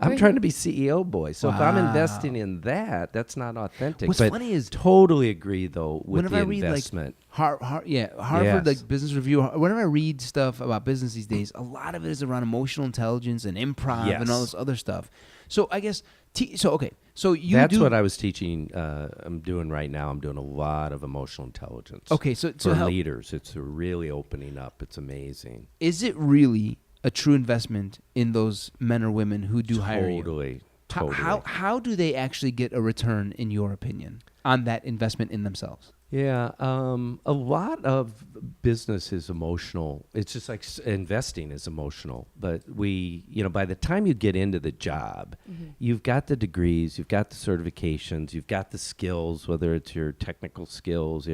I'm trying to be CEO boy. So if I'm investing in that, that's not authentic. What's funny is totally agree though with whenever the I read investment. Harvard like Business Review. Whenever I read stuff about business these days, a lot of it is around emotional intelligence and improv and all this other stuff. So I guess that's what I was teaching. I'm doing right now. I'm doing a lot of emotional intelligence. Okay, so for leaders, it's really opening up. It's amazing. Is it really a true investment in those men or women who do hire you? Totally. How do they actually get a return, in your opinion, on that investment in themselves? Yeah, a lot of business is emotional. It's just like investing is emotional. But by the time you get into the job, you've got the degrees, you've got the certifications, you've got the skills, whether it's your technical skills,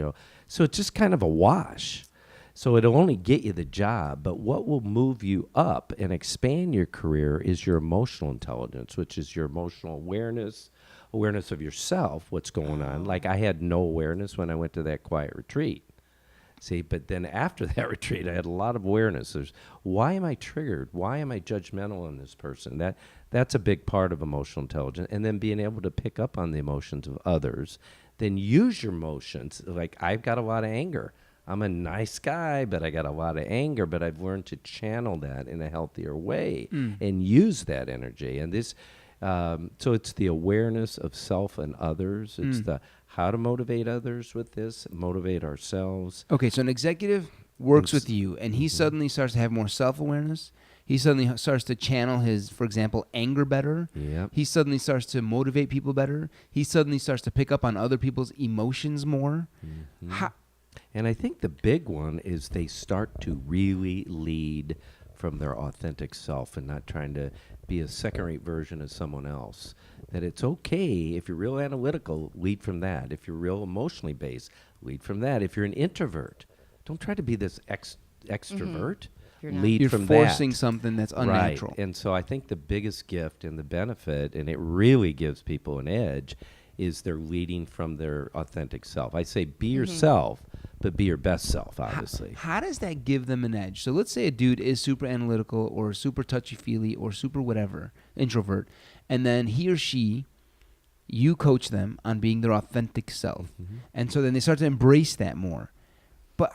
So it's just kind of a wash. So it'll only get you the job, but what will move you up and expand your career is your emotional intelligence, which is your emotional awareness of yourself, what's going on. Like I had no awareness when I went to that quiet retreat. See, but then after that retreat, I had a lot of awareness. Why am I triggered? Why am I judgmental on this person? That's a big part of emotional intelligence. And then being able to pick up on the emotions of others, then use your emotions. Like I've got a lot of anger. I'm a nice guy, but I got a lot of anger, but I've learned to channel that in a healthier way and use that energy. And this, so it's the awareness of self and others. It's the how to motivate others with this, motivate ourselves. Okay, so an executive works with you, and he suddenly starts to have more self-awareness. He suddenly starts to channel his, for example, anger better. Yep. He suddenly starts to motivate people better. He suddenly starts to pick up on other people's emotions more. And I think the big one is they start to really lead from their authentic self and not trying to be a second-rate version of someone else. That it's okay if you're real analytical, lead from that. If you're real emotionally based, lead from that. If you're an introvert, don't try to be this extrovert. Lead You're from forcing that. something that's unnatural. Right. And so I think the biggest gift and the benefit, and it really gives people an edge, is they're leading from their authentic self. I say be yourself, but be your best self, obviously. How does that give them an edge? So let's say a dude is super analytical or super touchy-feely or super whatever, introvert, and then he or she, you coach them on being their authentic self. And so then they start to embrace that more. But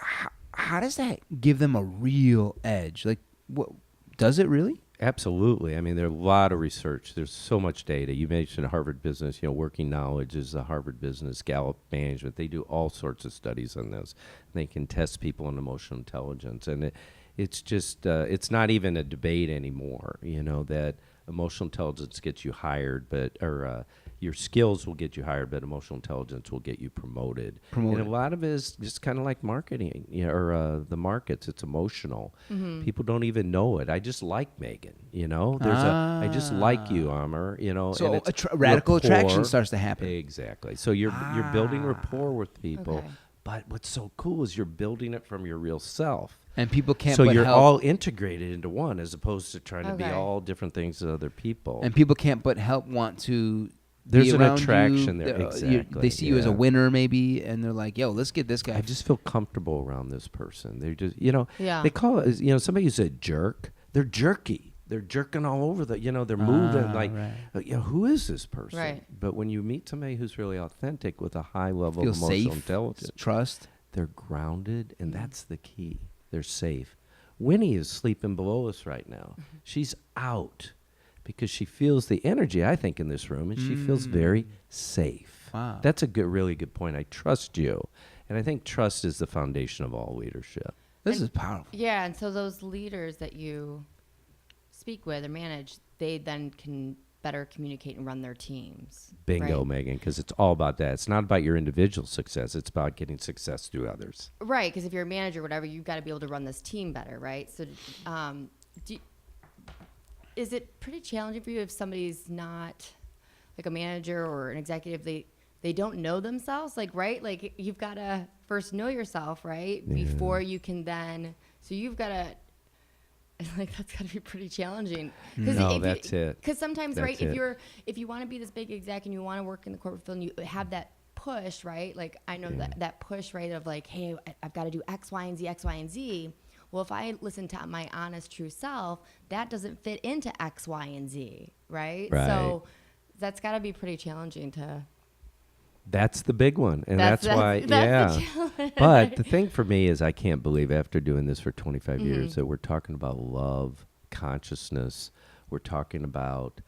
how does that give them a real edge? Like, what does it really? Absolutely. I mean, there's a lot of research. There's so much data. You mentioned Harvard Business. Working Knowledge is a Harvard Business, Gallup Management. They do all sorts of studies on this. They can test people on emotional intelligence. And it's just, it's not even a debate anymore, that emotional intelligence gets you hired, or your skills will get you hired, but emotional intelligence will get you promoted. And a lot of it is just kind of like marketing, or the markets. It's emotional. People don't even know it. I just like Meghan, I just like you, Amr, So and radical rapport. attraction starts to happen. Exactly. So you're building rapport with people. Okay. But what's so cool is you're building it from your real self. And people can't So but you're help. all integrated into one, as opposed to trying to be Okay. all different things to other people. And people can't but help want to There's be an around attraction you. there. They Exactly, see you as a yeah. winner maybe, and they're like, yo, let's get this guy. I just feel comfortable around this person. They're just, Yeah. they call it, somebody who's a jerk, they're jerky. They're jerking all over they're moving like, right. Who is this person? Right. But when you meet somebody who's really authentic with a high level Feel of emotional safe, intelligence, trust. they're grounded, and that's the key. They're safe. Winnie is sleeping below us right now. She's out because she feels the energy, I think, in this room, and she feels very safe. Wow. That's a really good point. I trust you. And I think trust is the foundation of all leadership. This is powerful. Yeah, and so those leaders that you speak with or manage, they then can better communicate and run their teams. Bingo, right? Meghan, because it's all about that. It's not about your individual success. It's about getting success through others. Right, because if you're a manager or whatever, you've got to be able to run this team better, right? So is it pretty challenging for you if somebody's not like a manager or an executive, they don't know themselves, like, right? Like, you've got to first know yourself, right? Yeah. Before you can then, so you've got to, like, that's got to be pretty challenging. No, that's it. Because sometimes, That's right, it. if you want to be this big exec and you want to work in the corporate field and you have that push, right? Like, I know that push, right, of like, hey, I've got to do X, Y, and Z, X, Y, and Z. Well, if I listen to my honest, true self, that doesn't fit into X, Y, and Z, right? Right. So that's got to be pretty challenging to. That's the big one. And that's why, the yeah. challenge. But the thing for me is I can't believe after doing this for 25 Mm-hmm. years that we're talking about love, consciousness. We're talking about,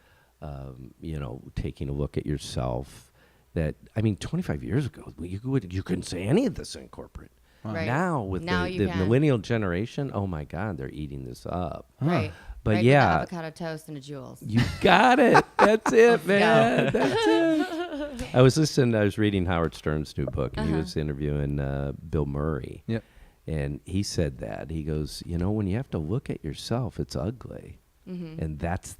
taking a look at yourself. 25 years ago, you couldn't say any of this in corporate. Right. Now, with Now the you can. millennial generation, oh my God, they're eating this up. Right. But right, yeah. with the avocado toast and a Jules. You got it. That's it, Let's man. go. That's it. I was reading Howard Stern's new book, and he was interviewing Bill Murray. Yep. And he said that. He goes, when you have to look at yourself, it's ugly. And that's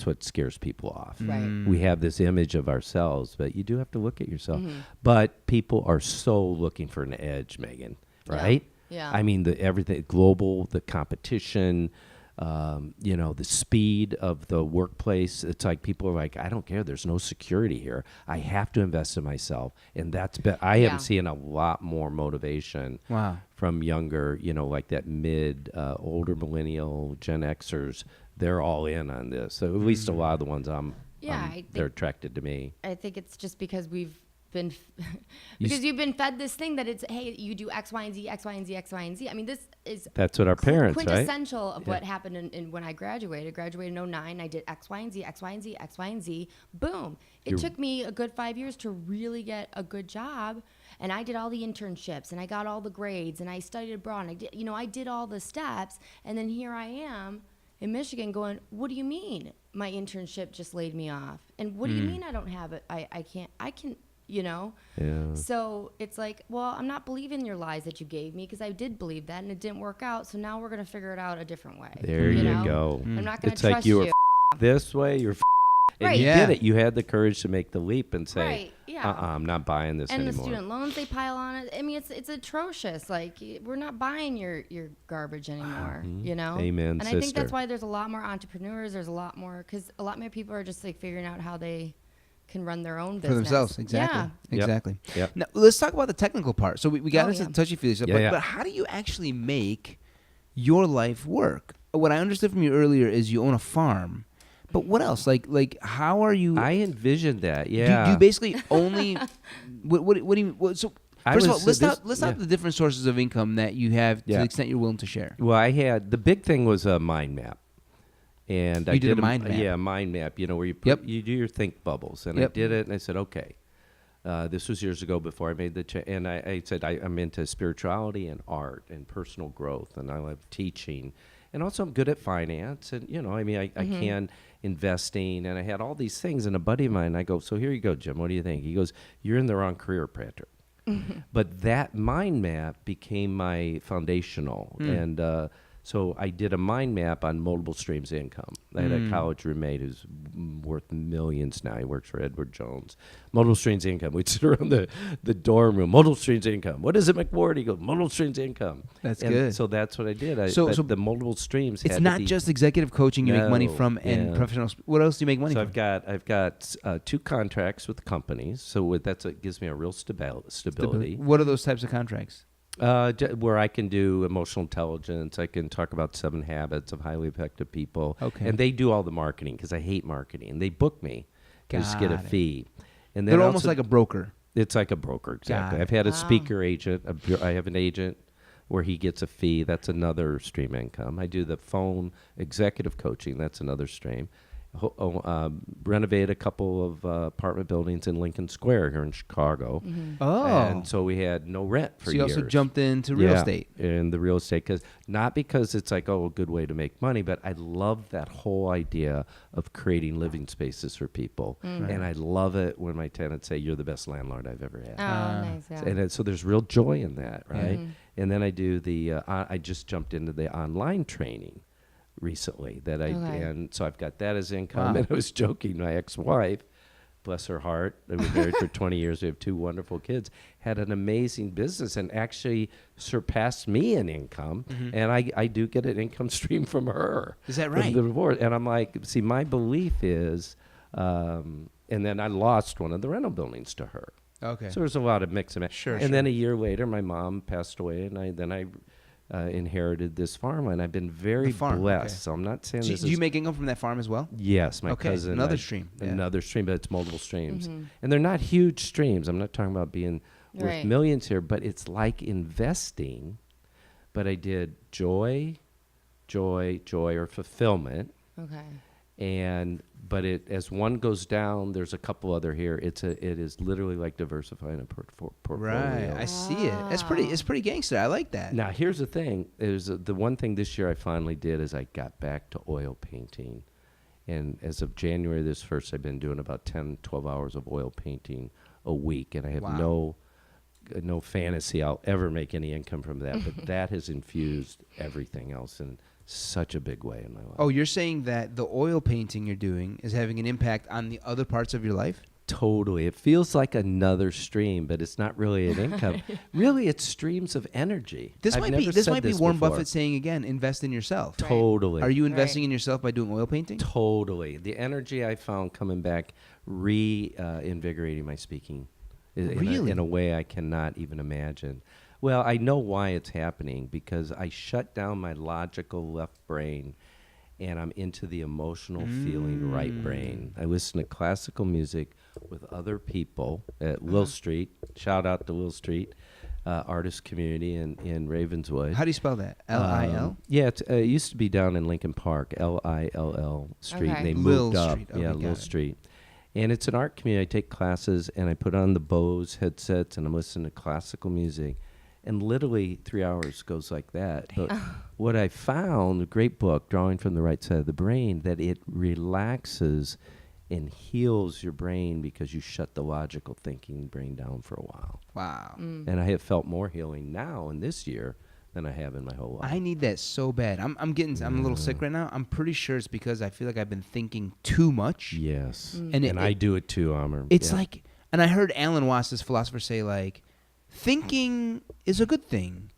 what scares people off. Right. We have this image of ourselves, but you do have to look at yourself. But people are so looking for an edge, Meghan, right? Yeah. I mean, everything global, the competition, the speed of the workplace. It's like people are like, I don't care. There's no security here. I have to invest in myself, and I am seeing a lot more motivation. Wow. From younger, like that older millennial Gen Xers. They're all in on this. So at least a lot of the ones they're attracted to me. I think it's just because we've been you've been fed this thing that it's, hey, you do X, Y, and Z, X, Y, and Z, X, Y, and Z. I mean, this is that's what our parents, right? Quintessential of what happened in when I graduated. Graduated in 09. I did X, Y, and Z, X, Y, and Z, X, Y, and Z. Boom. It took me a good 5 years to really get a good job. And I did all the internships, and I got all the grades, and I studied abroad, and I did all the steps, and then here I am, in Michigan going, what do you mean my internship just laid me off? And what do you mean I don't have it? I can, you know? Yeah. So it's like, well, I'm not believing your lies that you gave me because I did believe that and it didn't work out. So now we're going to figure it out a different way. There you know? go. I'm not going It's to like trust you were you. this way, you're and Right. you Yeah. did it. You had the courage to make the leap and say, Right, yeah. I'm not buying this And anymore. the student loans they pile on it. I mean, it's atrocious. Like, we're not buying your garbage anymore, you know? Amen, And I think sister. that's why there's a lot more entrepreneurs. There's a lot more, because a lot more people are just like figuring out how they can run their own business. For themselves, exactly. Yeah. Yep. Exactly. Yep. Now, let's talk about the technical part. So we got Oh, into yeah. the touchy-feely stuff, Yeah, yeah. but how do you actually make your life work? What I understood from you earlier is you own a farm. But what else? Like how are you? I envisioned that. do Yeah. you basically only? what do you? So I first of all, was- list out the different sources of income that you have to Yeah. the extent you're willing to share. Well, I had the big thing was a mind map, and I You did a mind map. Yeah, a mind map. You know where you Yep. you do your think bubbles, and Yep. I did it, and I said, okay. This was years ago before I made the and I said I'm into spirituality and art and personal growth, and I love teaching, and also I'm good at finance, and you know, I mean, I can investing, and I had all these things. And a buddy of mine, I go, so here you go, Jim. What do you think? He goes, you're in the wrong career, Patrick. But that mind map became my foundational, and so I did a mind map on multiple streams of income. I had a college roommate who's worth millions now. He works for Edward Jones. Multiple streams of income. We'd sit around the dorm room. Multiple streams of income. What is it, McWard? He goes, multiple streams of income. That's And good. So that's what I did. So the multiple streams. It's had to not be- just executive coaching you make money No, from and yeah. professional. What else do you make money So from? I've got 2 contracts with companies. So it gives me a real stability. What are those types of contracts? Where I can do emotional intelligence. I can talk about 7 habits of highly effective people. Okay. And they do all the marketing because I hate marketing. And they book me. I just get a Got it. fee. And then They're almost also- like a broker. It's like a broker, exactly. Got I've had a Wow. speaker agent. I have an agent where he gets a fee. That's another stream income. I do the phone executive coaching. That's another stream. Renovate a couple of apartment buildings in Lincoln Square here in Chicago. Oh. And so we had no rent for So you years. also jumped into real estate. In the real estate, not because it's like, a good way to make money, but I love that whole idea of creating living spaces for people. And I love it when my tenants say, you're the best landlord I've ever had. Oh, nice. Yeah. And so there's real joy in that, right? And then I do I just jumped into the online training recently and so I've got that as income. Wow. And I was joking, my ex-wife, bless her heart, I was married for 20 years, we have 2 wonderful kids, had an amazing business and actually surpassed me in income. And I do get an income stream from her. Is that from right? the divorce. And I'm like, see, my belief is, and then I lost one of the rental buildings to her. Okay. So there's a lot of mix and match. Sure, And then a year later, my mom passed away, and I inherited this farmland. I've been very The farm, blessed. okay. So I'm not saying Do, this do is you make income from that farm as well? yes, my Okay, cousin. another stream, yeah. Another stream, but it's multiple streams, and they're not huge streams. I'm not talking about being worth Right. millions here, but it's like investing. But I did joy, or fulfillment. Okay. But it, as one goes down, there's a couple other here. It is literally like diversifying a portfolio. Right. I see it. It's pretty gangster. I like that. Now here's the thing. The one thing this year I finally did is I got back to oil painting, and as of January this 1st, I've been doing about 10, 12 hours of oil painting a week, and I have Wow. no fantasy I'll ever make any income from that. But that has infused everything else in such a big way in my life. Oh, you're saying that the oil painting you're doing is having an impact on the other parts of your life? Totally. It feels like another stream, but it's not really an income. Really, it's streams of energy. This I've might never be this said might be this Warren before. Buffett saying again, invest in yourself. Totally. Are you investing Right. in yourself by doing oil painting? Totally. The energy I found coming back, invigorating my speaking Really? in a way I cannot even imagine. Well, I know why it's happening, because I shut down my logical left brain and I'm into the emotional feeling right brain. I listen to classical music with other people at Will Street. Shout out to Will Street, artist community in Ravenswood. How do you spell that? L-I-L? Yeah, it used to be down in Lincoln Park, Lill Street. Okay. And they Lil moved up. Street. Okay, Yeah, got Lil it. Street. And it's an art community. I take classes, and I put on the Bose headsets, and I'm listening to classical music. And literally 3 hours goes like that. But what I found, a great book, Drawing from the Right Side of the Brain, that it relaxes and heals your brain because you shut the logical thinking brain down for a while. Wow. And I have felt more healing now in this year than I have in my whole life. I need that so bad. I'm a little sick right now. I'm pretty sure it's because I feel like I've been thinking too much. Yes. And I do it too, Amr. It's like, and I heard Alan Watts, this philosopher, say like, thinking is a good thing.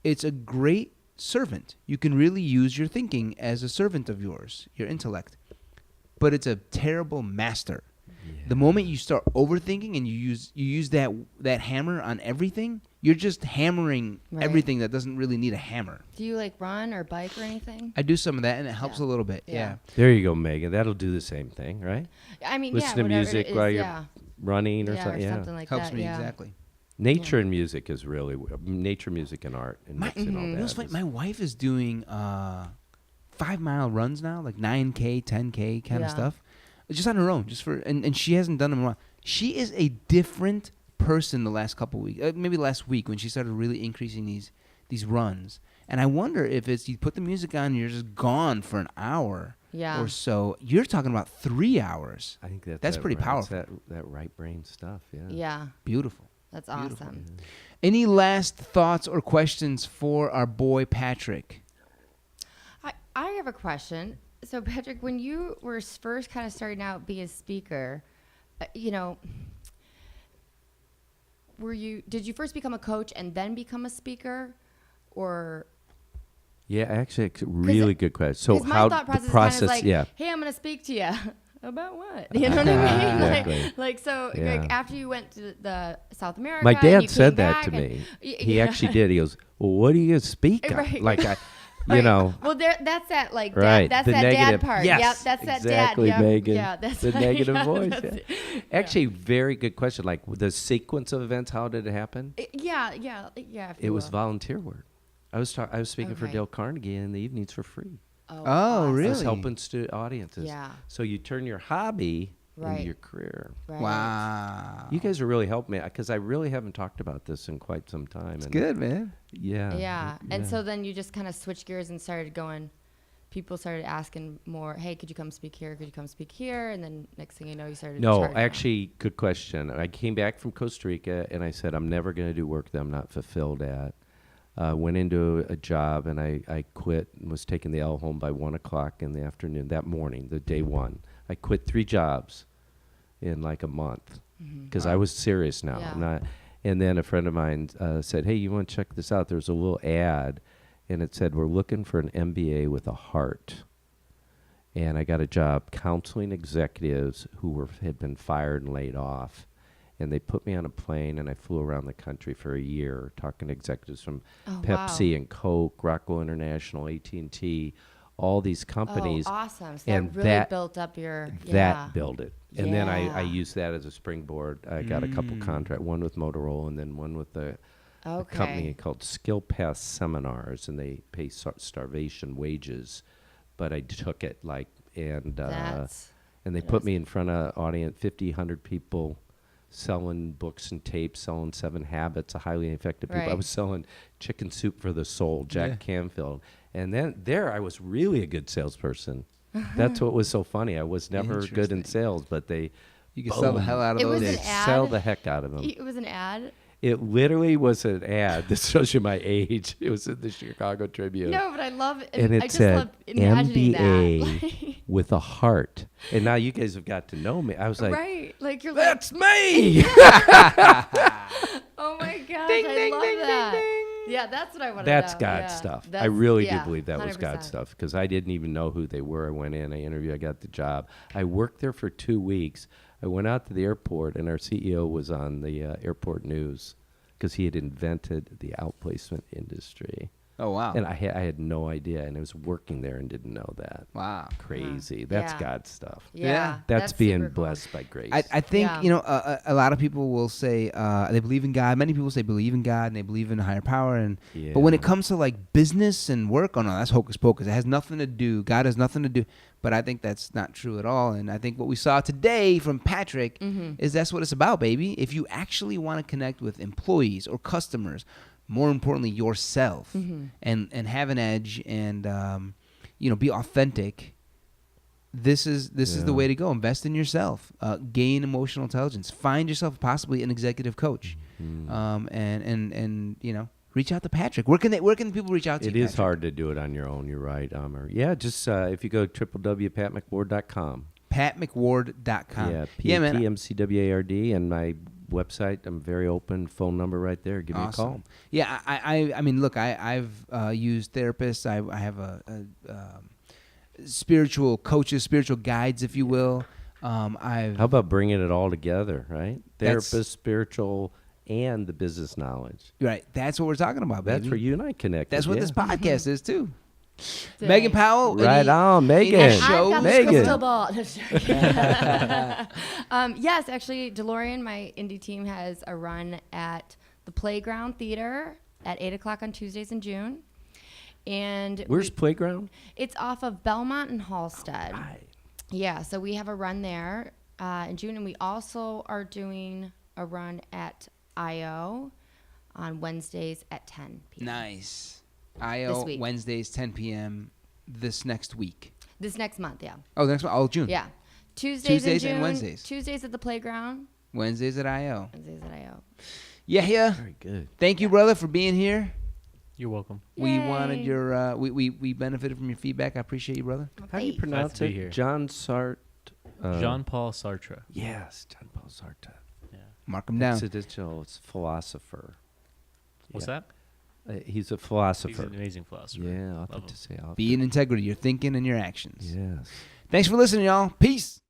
It's a great servant. You can really use your thinking as a servant of yours, your intellect. But it's a terrible master. Yeah. The moment you start overthinking and you use that hammer on everything, you're just hammering everything that doesn't really need a hammer. Do you like run or bike or anything? I do some of that, and it helps a little bit. Yeah. There you go, Megan. That'll do the same thing, right? I mean, listen to music while you're running or something. Or something like helps that. Me exactly. Nature and music is really nature, music, and art, and mixing all that. You know what's funny? My wife is doing 5-mile runs now, like 9K, 10K kind of stuff, just on her own, and she hasn't done them in a while. She is a different person the last couple of weeks, maybe last week when she started really increasing these runs. And I wonder if it's you put the music on and you're just gone for an hour or so. You're talking about 3 hours. I think that's pretty powerful. That right brain stuff. Yeah. Beautiful. That's Beautiful. awesome. Yeah. Any last thoughts or questions for our boy Patrick? I have a question. So Patrick, when you were first kind of starting out being a speaker, did you first become a coach and then become a speaker, or? Yeah, actually, it's a really good question. So my how thought process the process? Is kind of like, hey, I'm going to speak to you. About what? You know what I mean? Exactly. Like after you went to the South America. My dad said that to me. He actually did. He goes, "Well, what are you going to speak on?" Right. Like Right. know. Well, that's that like right. that's the that negative. dad part. Yes, Yep, that's that exactly, dad. Yep. Megan. Yeah, that's the negative voice. Yeah. Actually, very good question. Like the sequence of events, how did it happen? Yeah. It was volunteer work. I was speaking for Dale Carnegie in the evenings for free. Oh, awesome. Really? I was helping audiences. Yeah. So you turn your hobby into your career. Right. Wow. You guys are really helping me because I really haven't talked about this in quite some time. It's good, man. Yeah. Yeah. And so then you just kind of switched gears and started going. People started asking more, hey, could you come speak here? Could you come speak here? And then next thing you know, you started. No, actually, good question. I came back from Costa Rica and I said, I'm never going to do work that I'm not fulfilled at. Went into a job and I quit and was taking the L home by 1 o'clock in the afternoon that morning, the day one. I quit 3 jobs in like a month because I was serious now. Yeah. And then a friend of mine said, hey, you want to check this out? There's a little ad and it said, we're looking for an MBA with a heart. And I got a job counseling executives who had been fired and laid off. And they put me on a plane, and I flew around the country for a year talking to executives from Pepsi and Coke, Rockwell International, AT&T, all these companies. Oh, awesome. So and that really built up your... That built it. And then I used that as a springboard. I got a couple contracts, one with Motorola and then one with a company called Skill Path Seminars, and they pay starvation wages. But I took it, and they put me in front of audience, 50, 100 people, selling books and tapes, selling 7 Habits of Highly Effective People. I was selling Chicken Soup for the Soul, Jack Canfield. And then there I was really a good salesperson. That's what was so funny. I was never good in sales, but you could sell the hell out of those. It was an ad? Sell the heck out of them. It was an ad? It literally was an ad. This shows you my age. It was in the Chicago Tribune. No, but I love it. And it said MBA with a heart. And now you guys have got to know me. I was like, like you're that's me. Oh my gosh, ding, I ding, love ding, that. ding, ding. Yeah, that's what I want to That's know. God Yeah. stuff. That's, I really do believe that 100%. was God stuff because I didn't even know who they were. I went in, I interviewed, I got the job. I worked there for 2 weeks. I went out to the airport, and our CEO was on the airport news because he had invented the outplacement industry. Oh, wow. And I had no idea, and I was working there and didn't know that. Wow. Crazy. That's God stuff. Yeah. That's being super blessed by grace. I think, a lot of people will say they believe in God. Many people say believe in God and they believe in a higher power. But when it comes to like business and work, oh no, that's hocus pocus. It has nothing to do. God has nothing to do. But I think that's not true at all. And I think what we saw today from Patrick is that's what it's about, baby. If you actually want to connect with employees or customers, more importantly, yourself, and have an edge, and be authentic. This is the way to go. Invest in yourself. Gain emotional intelligence. Find yourself possibly an executive coach, and reach out to Patrick. Where can people reach out to you? It is Patrick? hard to do it on your own. You're right, Amr. Yeah, just if you go www.patmcward.com. PatMcWard.com. Yeah, man. PATMCWARD, and my website. I'm very open. Phone number right there. Give me a call. Yeah, I mean, look, I've used therapists. I have a spiritual coaches, spiritual guides, if you will. How about bringing it all together, right? Therapist, spiritual, and the business knowledge. Right. That's what we're talking about, baby. That's where you and I connect. That's what this podcast is, too. Dang. Meghan Powell. Right on, Megan. And I've got the Megan. crystal ball. Yes, actually, DeLorean, my indie team, has a run at the Playground Theater at 8 o'clock on Tuesdays in June. And Where's Playground? it's off of Belmont and Halstead. Right. Yeah, so we have a run there in June, and we also are doing a run at I.O. on Wednesdays at 10 p.m. Nice. I.O. Wednesdays, 10 p.m. this next week. This next month, yeah. Oh, the next one? Oh, June. Yeah. Tuesdays in June, and Wednesdays. Tuesdays at the Playground. Wednesdays at I.O. Wednesdays at I.O. Yeah. Very good. Thank you, brother, for being here. You're welcome. We Yay. wanted your we benefited from your feedback. I appreciate you, brother. How do you pronounce to be it? here. John Sartre. Jean-Paul Sartre. Yes, John Paul Sartre. Yeah. Mark him down. It's philosopher. What's Yeah. that? He's a philosopher. He's an amazing philosopher. Yeah, I'll have Love to him. say. Be in integrity, your thinking and your actions. Yes. Thanks for listening, y'all. Peace.